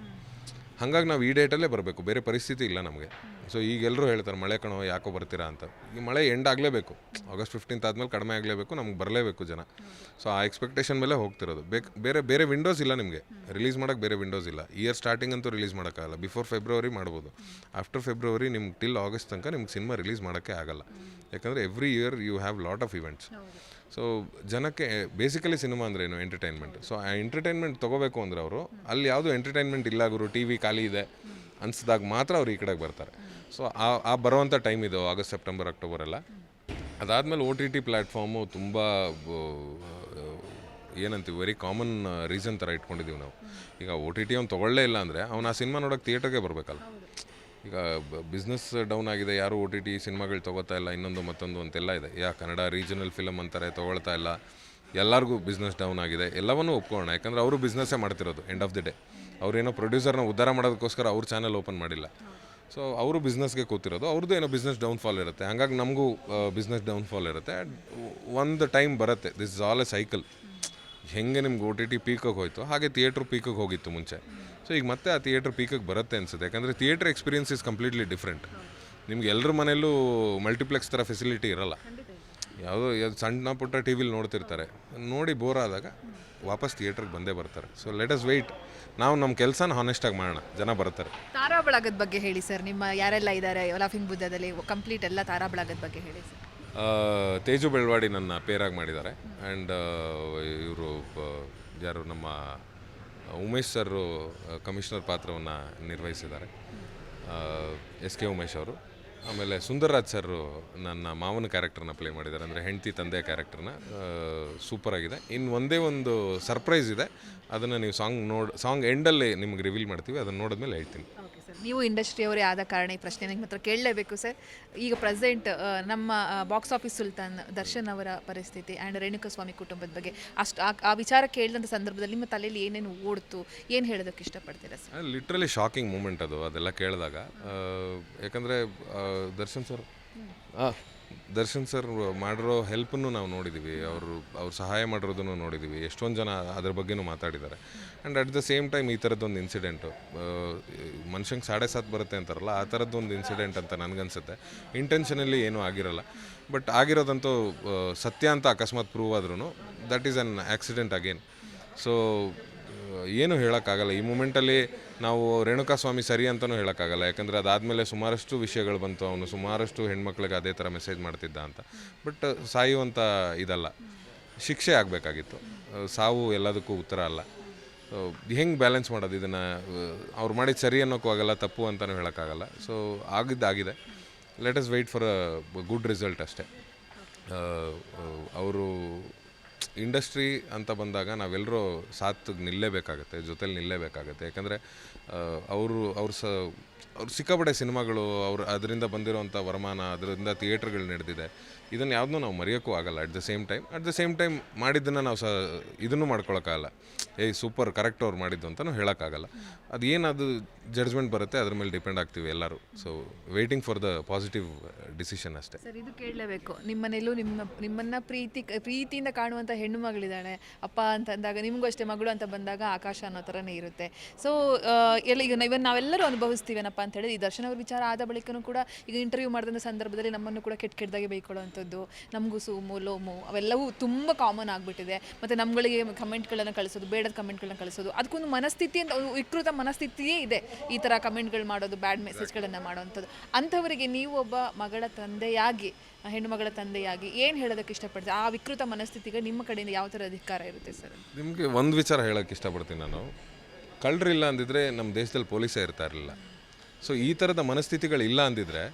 ಹಾಗಾಗಿ ನಾವು ಈ ಡೇಟಲ್ಲೇ ಬರಬೇಕು, ಬೇರೆ ಪರಿಸ್ಥಿತಿ ಇಲ್ಲ ನಮಗೆ. ಸೊ ಈಗ ಎಲ್ಲರೂ ಹೇಳ್ತಾರೆ ಮಳೆ ಕಣೋ ಯಾಕೋ ಬರ್ತೀರಾ ಅಂತ. ಈ ಮಳೆ ಎಂಡ್ ಆಗಲೇಬೇಕು, ಆಗಸ್ಟ್ 15 ಆದಮೇಲೆ ಕಡಿಮೆ ಆಗಲೇಬೇಕು, ನಮ್ಗೆ ಬರಲೇಬೇಕು ಜನ. ಸೊ ಆ ಎಕ್ಸ್ಪೆಕ್ಟೇಷನ್ ಮೇಲೆ ಹೋಗ್ತಿರೋದು. ಬೇರೆ ವಿಂಡೋಸ್ ಇಲ್ಲ ನಿಮಗೆ ರಿಲೀಸ್ ಮಾಡೋಕ್ಕೆ, ಬೇರೆ ವಿಂಡೋಸ್ ಇಲ್ಲ. ಇಯರ್ ಸ್ಟಾರ್ಟಿಂಗ್ ಅಂತೂ ರಿಲೀಸ್ ಮಾಡೋಕ್ಕಾಗಲ್ಲ. ಬಿಫೋರ್ ಫೆಬ್ರವರಿ ಮಾಡ್ಬೋದು, ಆಫ್ಟರ್ ಫೆಬ್ರವರಿ ನಿಮ್ಗೆ ಟಿಲ್ ಆಗಸ್ಟ್ ತನಕ ನಿಮ್ಗೆ ಸಿನಿಮಾ ರಿಲೀಸ್ ಮಾಡೋಕ್ಕೆ ಆಗಲ್ಲ. ಯಾಕಂದರೆ every year you have lot of events. So ಜನಕ್ಕೆ ಬೇಸಿಕಲಿ ಸಿನಿಮಾ ಅಂದರೆ ಏನು, ಎಂಟರ್ಟೈನ್ಮೆಂಟ್. ಸೊ ಆ ಎಂಟರ್ಟೈನ್ಮೆಂಟ್ ತೊಗೋಬೇಕು ಅಂದರೆ ಅವರು ಅಲ್ಲಿ ಯಾವುದೂ ಎಂಟರ್ಟೈನ್ಮೆಂಟ್ ಇಲ್ಲ ಗುರು, ಟಿ ವಿ ಖಾಲಿ ಇದೆ ಅನಿಸಿದಾಗ ಮಾತ್ರ ಅವ್ರು ಈ ಕಡೆಗೆ ಬರ್ತಾರೆ. ಸೊ ಆ ಬರೋವಂಥ ಟೈಮ್ ಇದು ಆಗಸ್ಟ್, ಸೆಪ್ಟೆಂಬರ್, ಅಕ್ಟೋಬರ್ ಎಲ್ಲ. ಅದಾದಮೇಲೆ OTT ಪ್ಲ್ಯಾಟ್ಫಾರ್ಮು ತುಂಬ ಏನಂತೀವಿ ವೆರಿ ಕಾಮನ್ ರೀಸನ್ ಥರ ಇಟ್ಕೊಂಡಿದ್ದೀವಿ ನಾವು. ಈಗ OTT ಅವ್ನು ತೊಗೊಳ್ಳೇ ಇಲ್ಲ ಅಂದರೆ ಅವ್ನು ಆ ಸಿನಿಮಾ ನೋಡೋಕ್ಕೆ ಥಿಯೇಟರ್ಗೆ ಬರಬೇಕಲ್ಲ. ಈಗ ಬಿಸ್ನೆಸ್ ಡೌನ್ ಆಗಿದೆ, ಯಾರು OTT ಸಿನಿಮಾಗಳು ತೊಗೋತಾ ಇಲ್ಲ, ಇನ್ನೊಂದು ಮತ್ತೊಂದು ಅಂತೆಲ್ಲ ಇದೆ. ಕನ್ನಡ ರೀಜನಲ್ ಫಿಲಮ್ ಅಂತಾರೆ, ತೊಗೊಳ್ತಾ ಇಲ್ಲ. ಎಲ್ಲರಿಗೂ ಬಿಸ್ನೆಸ್ ಡೌನ್ ಆಗಿದೆ, ಎಲ್ಲವನ್ನೂ ಒಪ್ಕೊಳ್ಳೋಣ. ಯಾಕಂದರೆ ಅವರು ಬಿಸ್ನೆಸ್ಸೇ ಮಾಡ್ತಿರೋದು. ಎಂಡ್ ಆಫ್ ದಿ ಡೇ ಅವ್ರೇನೋ ಪ್ರೊಡ್ಯೂಸರ್ನ ಉದ್ಧಾರ ಮಾಡೋದಕ್ಕೋಸ್ಕರ ಅವ್ರ ಚಾನಲ್ ಓಪನ್ ಮಾಡಿಲ್ಲ. ಸೊ ಅವರು ಬಿಸ್ನೆಸ್ಗೆ ಕೂತಿರೋದು, ಅವ್ರದ್ದು ಏನೋ ಬಿಸ್ನೆಸ್ ಡೌನ್ಫಾಲ್ ಇರುತ್ತೆ. ಹಾಗಾಗಿ ನಮಗೂ ಬಿಸ್ನೆಸ್ ಡೌನ್ಫಾಲ್ ಇರುತ್ತೆ. ಒಂದು ಟೈಮ್ ಬರುತ್ತೆ, this is all A cycle. ಹೆಂಗೆ ನಿಮ್ಗೆ OTT ಪೀಕಿಗೆ ಹೋಯಿತು ಹಾಗೆ ಥಿಯೇಟ್ರ್ ಪೀಕಿಗೆ ಹೋಗಿತ್ತು ಮುಂಚೆ. ಸೊ ಈಗ ಮತ್ತೆ ಆ ಥಿಯೇಟ್ರ್ ಪೀಕಿಗೆ ಬರುತ್ತೆ ಅನಿಸುತ್ತೆ. ಯಾಕಂದರೆ theatre experience is completely different. ನಿಮ್ಗೆ ಎಲ್ಲರ ಮನೆಯಲ್ಲೂ ಮಲ್ಟಿಪ್ಲೆಕ್ಸ್ ಥರ ಫೆಸಿಲಿಟಿ ಇರೋಲ್ಲ. ಯಾವುದೋ ಸಣ್ಣ ಪುಟ್ಟ ಟಿ ವಿಲಿ ನೋಡ್ತಿರ್ತಾರೆ, ನೋಡಿ ಬೋರ್ ಆದಾಗ ವಾಪಸ್ ಥಿಯೇಟ್ರಿಗೆ ಬಂದೇ ಬರ್ತಾರೆ. So let us wait. ನಾವು ನಮ್ಮ ಕೆಲಸನ ಹಾನೆಸ್ಟಾಗಿ ಮಾಡೋಣ, ಜನ ಬರ್ತಾರೆ. ತಾರಾ ಬಳಗದ ಬಗ್ಗೆ ಹೇಳಿ ಸರ್. ನಿಮ್ಮ ಯಾರೆಲ್ಲ ಇದ್ದಾರೆ ಲಾಫಿಂಗ್ ಬುದ್ಧದಲ್ಲಿ ಕಂಪ್ಲೀಟ್ ಎಲ್ಲ ತಾರಾ ಬಳಗದ ಬಗ್ಗೆ ಹೇಳಿ ಸರ್. ತೇಜು ಬೆಳವಾಡಿ ನನ್ನ ಪೇರಾಗಿ ಮಾಡಿದ್ದಾರೆ. ಆ್ಯಂಡ್ ಇವರು ಯಾರು ನಮ್ಮ ಉಮೇಶ್ ಸರ್ ಕಮಿಷನರ್ ಪಾತ್ರವನ್ನು ನಿರ್ವಹಿಸಿದ್ದಾರೆ, SK ಉಮೇಶ್ ಅವರು. ಆಮೇಲೆ ಸುಂದರ್ರಾಜ್ ಸರ್ ನನ್ನ ಮಾವನ ಕ್ಯಾರೆಕ್ಟರ್ನ ಪ್ಲೇ ಮಾಡಿದ್ದಾರೆ, ಅಂದರೆ ಹೆಂಡತಿ ತಂದೆ ಕ್ಯಾರೆಕ್ಟರ್ನ. ಸೂಪರಾಗಿದೆ. ಇನ್ನು ಒಂದೇ ಒಂದು ಸರ್ಪ್ರೈಸ್ ಇದೆ, ಅದನ್ನು ನೀವು ಸಾಂಗ್ ಎಂಡಲ್ಲಿ ನಿಮ್ಗೆ ರಿವೀಲ್ ಮಾಡ್ತೀವಿ, ಅದನ್ನು ನೋಡಿದ್ಮೇಲೆ ಹೇಳ್ತೀನಿ. ಓಕೆ ಸರ್, ನೀವು ಇಂಡಸ್ಟ್ರಿಯವರೇ ಆದ ಕಾರಣ ಈ ಪ್ರಶ್ನೆ ನಿಮ್ಮ ಹತ್ರ ಕೇಳಲೇಬೇಕು ಸರ್. ಈಗ ಪ್ರೆಸೆಂಟ್ ನಮ್ಮ ಬಾಕ್ಸ್ ಆಫೀಸ್ ಸುಲ್ತಾನ್ ದರ್ಶನ್ ಅವರ ಪರಿಸ್ಥಿತಿ ಆ್ಯಂಡ್ ರೇಣುಕಾಸ್ವಾಮಿ ಕುಟುಂಬದ ಬಗ್ಗೆ ಅಷ್ಟು ಆ ವಿಚಾರ ಕೇಳಿದಂಥ ಸಂದರ್ಭದಲ್ಲಿ ನಿಮ್ಮ ತಲೆಯಲ್ಲಿ ಏನೇನು ಓಡ್ತು, ಏನು ಹೇಳೋದಕ್ಕೆ ಇಷ್ಟಪಡ್ತೀರಾ ಸರ್? ಲಿಟ್ರಲಿ ಶಾಕಿಂಗ್ ಮೂಮೆಂಟ್ ಅದೆಲ್ಲ ಕೇಳಿದಾಗ. ಯಾಕಂದರೆ ದರ್ಶನ್ ಸರ್ ಮಾಡಿರೋ ಹೆಲ್ಪನ್ನು ನಾವು ನೋಡಿದ್ದೀವಿ, ಅವ್ರು ಸಹಾಯ ಮಾಡಿರೋದನ್ನು ನೋಡಿದ್ದೀವಿ, ಎಷ್ಟೊಂದು ಜನ ಅದ್ರ ಬಗ್ಗೆನೂ ಮಾತಾಡಿದ್ದಾರೆ. And at the same time ಈ ಥರದ್ದೊಂದು ಇನ್ಸಿಡೆಂಟು ಮನುಷ್ಯಂಗೆ 7.5 ಬರುತ್ತೆ ಅಂತಾರಲ್ಲ, ಆ ಥರದ್ದೊಂದು ಇನ್ಸಿಡೆಂಟ್ ಅಂತ ನನಗನ್ಸುತ್ತೆ. ಇಂಟೆನ್ಷನಲ್ಲಿ ಏನೂ ಆಗಿರಲ್ಲ, ಬಟ್ ಆಗಿರೋದಂತೂ ಸತ್ಯ ಅಂತ ಅಕಸ್ಮಾತ್ ಪ್ರೂವ್ ಆದ್ರೂ that is an accident again. So ಏನು ಹೇಳೋಕ್ಕಾಗಲ್ಲ ಈ ಮೂಮೆಂಟಲ್ಲಿ. ನಾವು ರೇಣುಕಾಸ್ವಾಮಿ ಸರಿ ಅಂತಲೂ ಹೇಳೋಕ್ಕಾಗಲ್ಲ, ಯಾಕಂದರೆ ಅದಾದಮೇಲೆ ಸುಮಾರಷ್ಟು ವಿಷಯಗಳು ಬಂತು. ಅವನು ಸುಮಾರಷ್ಟು ಹೆಣ್ಮಕ್ಳಿಗೆ ಅದೇ ಥರ ಮೆಸೇಜ್ ಮಾಡ್ತಿದ್ದ ಅಂತ. ಬಟ್ ಸಾಯುವಂಥ ಇದಲ್ಲ, ಶಿಕ್ಷೆ ಆಗಬೇಕಾಗಿತ್ತು. ಸಾವು ಎಲ್ಲದಕ್ಕೂ ಉತ್ತರ ಅಲ್ಲ. ಹೆಂಗೆ ಬ್ಯಾಲೆನ್ಸ್ ಮಾಡೋದು ಇದನ್ನು? ಅವ್ರು ಮಾಡಿದ್ದು ಸರಿ ಅನ್ನೋಕ್ಕೂ ಆಗಲ್ಲ, ತಪ್ಪು ಅಂತಲೂ ಹೇಳೋಕ್ಕಾಗಲ್ಲ. ಸೊ ಆಗಿದ್ದಾಗಿದೆ. Let us wait for a good result ಅಷ್ಟೇ. ಅವರು ಇಂಡಸ್ಟ್ರಿ ಅಂತ ಬಂದಾಗ ನಾವೆಲ್ಲರೂ ಸಾಥಿಗೆ ನಿಲ್ಲೇಬೇಕಾಗತ್ತೆ, ಜೊತೆಲಿ ನಿಲ್ಲೇಬೇಕಾಗತ್ತೆ. ಯಾಕಂದರೆ ಅವ್ರು ಸಿಕ್ಕಾಪಟ್ಟೆ ಸಿನಿಮಾಗಳು, ಅದರಿಂದ ಬಂದಿರೋವಂಥ ವರಮಾನ, ಅದರಿಂದ ಥಿಯೇಟ್ರ್ಗಳು ನಡೆದಿದೆ. ಇದನ್ನು ಯಾವುದನ್ನೂ ನಾವು ಮರೆಯೋಕ್ಕೂ ಆಗಲ್ಲ. ಅಟ್ ದ ಸೇಮ್ ಟೈಮ್ ಮಾಡಿದ್ದನ್ನು ನಾವು ಇದನ್ನು ಮಾಡ್ಕೊಳಕ್ಕಾಗಲ್ಲ. ಸೂಪರ್ ಕರೆಕ್ಟ್ ಅವ್ರು ಮಾಡಿದ್ದು ಅಂತಲೂ ಹೇಳೋಕ್ಕಾಗಲ್ಲ. ಅದು ಜಡ್ಜ್ಮೆಂಟ್ ಬರುತ್ತೆ, ಅದ್ರ ಮೇಲೆ ಡಿಪೆಂಡ್ ಆಗ್ತೀವಿ ಎಲ್ಲರೂ. So waiting for the positive decision ಅಷ್ಟೇ. ಸರ್, ಇದು ಕೇಳಲೇಬೇಕು. ನಿಮ್ಮನೇಲೂ ನಿಮ್ಮನ್ನು ಪ್ರೀತಿಯಿಂದ ಕಾಣುವಂಥ ಹೆಣ್ಣು ಮಗಳಿದ್ದಾಳೆ ಅಪ್ಪ ಅಂತಂದಾಗ, ನಿಮಗೂ ಅಷ್ಟೇ ಮಗಳು ಅಂತ ಬಂದಾಗ ಆಕಾಶ ಅನ್ನೋ ಥರನೇ ಇರುತ್ತೆ. ಸೊ ಈಗ ನಾವೆಲ್ಲರೂ ಅನುಭವಿಸ್ತೀವೇನಪ್ಪ ಅಂತ ಹೇಳಿ ಈ ದರ್ಶನ್ ಅವ್ರ ವಿಚಾರ ಆದ ಬಳಿಕನೂ ಕೂಡ ಈಗ ಇಂಟರ್ವ್ಯೂ ಮಾಡಿದಂಥ ಸಂದರ್ಭದಲ್ಲಿ ನಮ್ಮನ್ನು ಕೂಡ ಕೆಟ್ಟದಾಗೆ ಬೈಕೊಳ್ಳೋವಂಥದ್ದು, ನಮಗೂ ಸೋಮು ಲೋಮು ಅವೆಲ್ಲವೂ ತುಂಬ ಕಾಮನ್ ಆಗಿಬಿಟ್ಟಿದೆ. ಮತ್ತು ನಮ್ಮಗಳಿಗೆ ಕಮೆಂಟ್ಗಳನ್ನು ಕಳಿಸೋದು, ಬೇಡದ ಕಮೆಂಟ್ಗಳನ್ನ ಕಳಿಸೋದು, ಅದಕ್ಕೊಂದು ಮನಸ್ಥಿತಿ ಅಂತ ವಿಕೃತ ಮನಸ್ಥಿತಿಯೇ ಇದೆ. ಈ ಥರ ಕಮೆಂಟ್ಗಳು ಮಾಡೋದು, ಬ್ಯಾಡ್ ಮೆಸೇಜ್ಗಳನ್ನು ಮಾಡೋವಂಥದ್ದು. ಅಂಥವರಿಗೆ ನೀವು ಒಬ್ಬ ಮಗಳ ತಂದೆಯಾಗಿ, ಹೆಣ್ಣು ಮಗಳ ತಂದೆಯಾಗಿ ಏನು ಹೇಳೋದಕ್ಕೆ ಇಷ್ಟಪಡ್ತೀವಿ? ಆ ವಿಕೃತ ಮನಸ್ಥಿತಿಗೆ ನಿಮ್ಮ ಕಡೆಯಿಂದ ಯಾವ ಥರ ಅಧಿಕಾರ ಇರುತ್ತೆ ಸರ್? ನಿಮಗೆ ಒಂದು ವಿಚಾರ ಹೇಳೋಕ್ಕೆ ಇಷ್ಟಪಡ್ತೀನಿ ನಾನು. ಕಳ್ಳರಿಲ್ಲ ಅಂದಿದ್ರೆ ನಮ್ಮ ದೇಶದಲ್ಲಿ ಪೊಲೀಸೇ ಇರ್ತಾ ಇರಲಿಲ್ಲ. ಸೊ ಈ ಥರದ ಮನಸ್ಥಿತಿಗಳಿಲ್ಲ ಅಂದಿದ್ರೆ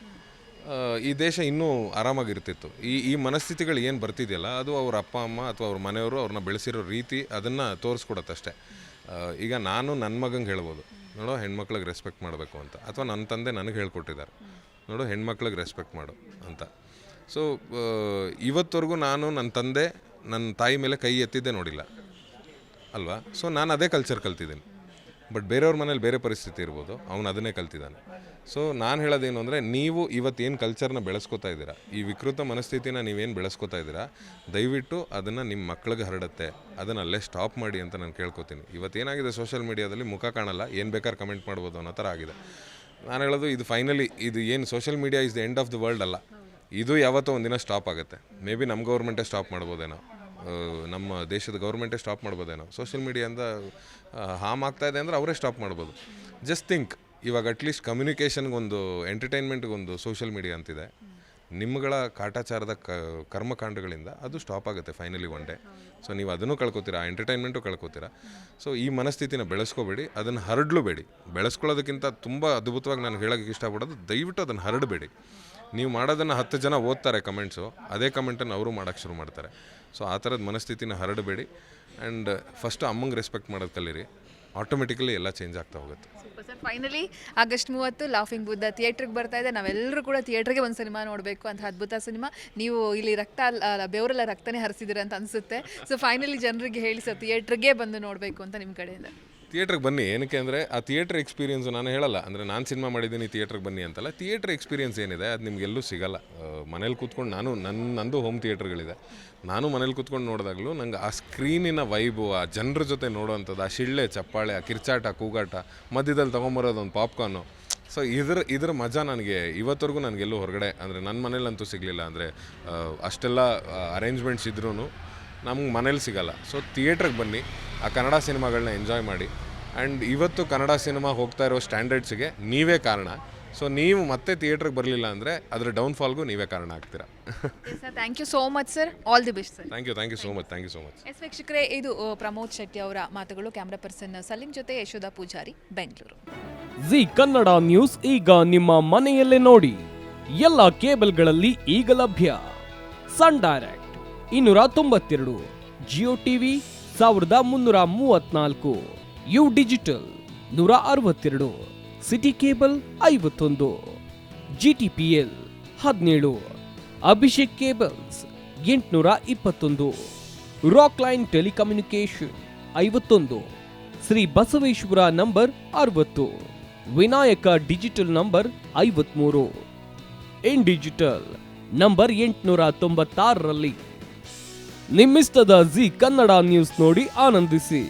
ಈ ದೇಶ ಇನ್ನೂ ಆರಾಮಾಗಿರ್ತಿತ್ತು. ಈ ಮನಸ್ಥಿತಿಗಳು ಏನು ಬರ್ತಿದೆಯಲ್ಲ, ಅದು ಅವ್ರ ಅಪ್ಪ ಅಮ್ಮ ಅಥವಾ ಅವ್ರ ಮನೆಯವರು ಅವ್ರನ್ನ ಬೆಳೆಸಿರೋ ರೀತಿ ಅದನ್ನು ತೋರಿಸ್ಕೊಡತ್ತಷ್ಟೇ. ಈಗ ನಾನು ನನ್ನ ಮಗಂಗೆ ಹೇಳ್ಬೋದು, ನೋಡೋ ಹೆಣ್ಮಕ್ಳಿಗೆ ರೆಸ್ಪೆಕ್ಟ್ ಮಾಡಬೇಕು ಅಂತ, ಅಥವಾ ನನ್ನ ತಂದೆ ನನಗೆ ಹೇಳ್ಕೊಟ್ಟಿದ್ದಾರೆ, ನೋಡು ಹೆಣ್ಮಕ್ಳಿಗೆ ರೆಸ್ಪೆಕ್ಟ್ ಮಾಡು ಅಂತ. ಸೊ ಇವತ್ತವರೆಗೂ ನಾನು ನನ್ನ ತಂದೆ ನನ್ನ ತಾಯಿ ಮೇಲೆ ಕೈ ಎತ್ತಿದ್ದೇ ನೋಡಿಲ್ಲ ಅಲ್ವಾ. ಸೊ ನಾನು ಅದೇ ಕಲ್ಚರ್ ಕಲ್ತಿದ್ದೀನಿ. ಬಟ್ ಬೇರೆಯವ್ರ ಮನೇಲಿ ಬೇರೆ ಪರಿಸ್ಥಿತಿ ಇರ್ಬೋದು, ಅವನು ಅದನ್ನೇ ಕಲ್ತಿದ್ದಾನೆ. ಸೊ ನಾನು ಹೇಳೋದೇನು ಅಂದರೆ, ನೀವು ಇವತ್ತೇನು ಕಲ್ಚರ್ನ ಬೆಳೆಸ್ಕೊತಾ ಇದ್ದೀರಾ, ಈ ವಿಕೃತ ಮನಸ್ಥಿತಿನ ನೀವೇನು ಬೆಳೆಸ್ಕೊತಾ ಇದ್ದೀರಾ, ದಯವಿಟ್ಟು ಅದನ್ನು ನಿಮ್ಮ ಮಕ್ಳಿಗೆ ಹರಡುತ್ತೆ, ಅದನ್ನು ಅಲ್ಲೇ ಸ್ಟಾಪ್ ಮಾಡಿ ಅಂತ ನಾನು ಕೇಳ್ಕೊತೀನಿ. ಇವತ್ತೇನಾಗಿದೆ ಸೋಷಿಯಲ್ ಮೀಡಿಯಾದಲ್ಲಿ ಮುಖ ಕಾಣಲ್ಲ, ಏನು ಬೇಕಾದ್ರೆ ಕಮೆಂಟ್ ಮಾಡ್ಬೋದು ಅನ್ನೋ ಥರ ಆಗಿದೆ. ನಾನು ಹೇಳೋದು ಇದು ಫೈನಲಿ ಇದು ಏನು social media is the end of the world ಅಲ್ಲ, ಇದು ಯಾವತ್ತೋ ಒಂದಿನ ಸ್ಟಾಪ್ ಆಗುತ್ತೆ. ಮೇ ಬಿ ನಮ್ಮ ಗೌರ್ಮೆಂಟೇ ಸ್ಟಾಪ್ ಮಾಡ್ಬೋದೇನೋ, ನಮ್ಮ ದೇಶದ ಗೌರ್ಮೆಂಟೇ ಸ್ಟಾಪ್ ಮಾಡ್ಬೋದೇನೋ. ಸೋಷಿಯಲ್ ಮೀಡಿಯಾಯಿಂದ ಹಾಮ್ ಆಗ್ತಾ ಇದೆ ಅಂದರೆ ಅವರೇ ಸ್ಟಾಪ್ ಮಾಡ್ಬೋದು. ಜಸ್ಟ್ ಥಿಂಕ್, ಇವಾಗ ಅಟ್ಲೀಸ್ಟ್ ಕಮ್ಯುನಿಕೇಷನ್ಗೊಂದು, ಎಂಟರ್ಟೈನ್ಮೆಂಟ್ಗೊಂದು ಸೋಷಿಯಲ್ ಮೀಡಿಯಾ ಅಂತಿದೆ. ನಿಮ್ಮಗಳ ಕಾಟಾಚಾರದ ಕರ್ಮಕಾಂಡಗಳಿಂದ ಅದು ಸ್ಟಾಪ್ ಆಗುತ್ತೆ ಫೈನಲಿ ಒನ್ ಡೇ. ಸೊ ನೀವು ಅದನ್ನು ಕಳ್ಕೊತೀರಾ, ಎಂಟರ್ಟೈನ್ಮೆಂಟು ಕಳ್ಕೊತೀರಾ. ಸೊ ಈ ಮನಸ್ಥಿತಿನ ಬೆಳೆಸ್ಕೋಬೇಡಿ, ಅದನ್ನು ಹರಡ್ಲೂಬೇಡಿ. ಬೆಳೆಸ್ಕೊಳ್ಳೋದಕ್ಕಿಂತ ತುಂಬ ಅದ್ಭುತವಾಗಿ ನಾನು ಹೇಳೋಕ್ಕೆ ಇಷ್ಟಪಡೋದು, ದಯವಿಟ್ಟು ಅದನ್ನು ಹರಡಬೇಡಿ. ನೀವು ಮಾಡೋದನ್ನು 10 ಜನ ಓದ್ತಾರೆ ಕಮೆಂಟ್ಸು, ಅದೇ ಕಮೆಂಟನ್ನು ಅವರು ಮಾಡೋಕ್ಕೆ ಶುರು ಮಾಡ್ತಾರೆ. ಸೊ ಆ ಥರದ ಮನಸ್ಥಿತಿನ ಹರಡಬೇಡಿ. ಆ್ಯಂಡ್ ಫಸ್ಟು ಅಮ್ಮಂಗೆ ರೆಸ್ಪೆಕ್ಟ್ ಮಾಡೋದು ಕಲೀರಿ, ಆಟೋಮೆಟಿಕಲಿ ಎಲ್ಲ ಚೇಂಜ್ ಆಗ್ತಾ ಹೋಗುತ್ತೆ. Super sir. Finally August 30 laughing Buddha ಥಿಯೇಟ್ರಿಗೆ ಬರ್ತಾ ಇದೆ. ನಾವೆಲ್ಲರೂ ಕೂಡ ಥಿಯೇಟ್ರಿಗೆ ಒಂದು ಸಿನಿಮಾ ನೋಡಬೇಕು ಅಂತ ಅದ್ಭುತ ಸಿನಿಮಾ. ನೀವು ಇಲ್ಲಿ ಬೆವರೆಲ್ಲ ರಕ್ತನೇ ಹರಿಸಿದ್ದೀರ ಅಂತ ಅನಿಸುತ್ತೆ. ಸೊ ಫೈನಲಿ ಜನರಿಗೆ ಹೇಳಿ ಸರ್, ಥಿಯೇಟ್ರಿಗೆ ಬಂದು ನೋಡಬೇಕು ಅಂತ ನಿಮ್ಮ ಕಡೆಯಿಂದ. ಥಿಯೇಟ್ರಿಗೆ ಬನ್ನಿ. ಏನಕ್ಕೆ ಅಂದರೆ ಆ ಥಿಯೇಟ್ರ್ ಎಕ್ಸ್ಪೀರಿಯೆನ್ಸು ನಾನು ಹೇಳಲ್ಲ, ಅಂದರೆ ನಾನು ಸಿನಿಮಾ ಮಾಡಿದ್ದೀನಿ ಥಿಯೇಟ್ರಿಗೆ ಬನ್ನಿ ಅಂತಲ್ಲ. ಥಿಯೇಟ್ರ್ ಎಕ್ಸ್ಪೀರಿಯೆನ್ಸ್ ಏನಿದೆ ಅದು ನಿಮಗೆಲ್ಲೂ ಸಿಗಲ್ಲ. ಮನೇಲಿ ಕೂತ್ಕೊಂಡು ನಂದು ಹೋಮ್ ಥಿಯೇಟ್ರ್ಗಳಿದೆ. ನಾನು ಮನೇಲಿ ಕೂತ್ಕೊಂಡು ನೋಡಿದಾಗಲೂ ನಂಗೆ ಆ ಸ್ಕ್ರೀನಿನ ವೈಬು, ಆ ಜನರ ಜೊತೆ ನೋಡೋವಂಥದ್ದು, ಆ ಶಿಳ್ಳೆ ಚಪ್ಪಾಳೆ, ಆ ಕಿರ್ಚಾಟ ಕೂಗಾಟ, ಮಧ್ಯದಲ್ಲಿ ತೊಗೊಂಬರೋದು ಒಂದು ಪಾಪ್ಕಾರ್ನು. ಸೊ ಇದ್ರ ಮಜಾ ನನಗೆ ಇವತ್ತರೆಗೂ ನನಗೆಲ್ಲೂ ಹೊರಗಡೆ, ಅಂದರೆ ನನ್ನ ಮನೇಲಂತೂ ಸಿಗಲಿಲ್ಲ. ಅಂದರೆ ಅಷ್ಟೆಲ್ಲ ಅರೇಂಜ್ಮೆಂಟ್ಸ್ ಇದ್ರೂ ನಮ್ಗೆ ಮನೇಲಿ ಸಿಗಲ್ಲ. ಸೊ ಥಿಯೇಟ್ರಿಗೆ ಬನ್ನಿ, ಆ ಕನ್ನಡ ಸಿನಿಮಾಗಳನ್ನ ಎಂಜಾಯ್ ಮಾಡಿ. ಆ್ಯಂಡ್ ಇವತ್ತು ಕನ್ನಡ ಸಿನಿಮಾ ಹೋಗ್ತಾ ಇರೋ ಸ್ಟ್ಯಾಂಡರ್ಡ್ಸ್ಗೆ ನೀವೇ ಕಾರಣ. ಸೊ ನೀವು ಮತ್ತೆ ಥಿಯೇಟ್ರಿಗೆ ಬರಲಿಲ್ಲ ಅಂದರೆ ಅದರ ಡೌನ್ಫಾಲ್ಗೂ ನೀವೇ ಕಾರಣ ಆಗ್ತೀರಾ. Sir thank you so much sir, all the best sir. Thank you so much. Yes ವೀಕ್ಷಕರೇ, ಇದು ಪ್ರಮೋದ್ ಶೆಟ್ಟಿ ಅವರ ಮಾತುಗಳು. ಕ್ಯಾಮ್ರಾ ಪರ್ಸನ್ ಸಲೀಂ ಜೊತೆ ಯಶೋಧ ಪೂಜಾರಿ, ಬೆಂಗಳೂರು. ಜಿ ಕನ್ನಡ ನ್ಯೂಸ್ ಈಗ ನಿಮ್ಮ ಮನೆಯಲ್ಲೇ ನೋಡಿ. ಎಲ್ಲ ಕೇಬಲ್ಗಳಲ್ಲಿ ಈಗ ಲಭ್ಯ. Sun Direct 292, Jio TV 1334, U digital 162, city cable 51, GTPL 17, Abhishek cables 821, rock line telecommunication 51, Shri Basaveshwara number 60, Vinayaka digital number 53, in digital number 896ರಲ್ಲಿ. ನಿಮ್ಮಿಸ್ತದ ಜಿ ಕನ್ನಡ ನ್ಯೂಸ್ ನೋಡಿ ಆನಂದಿಸಿ.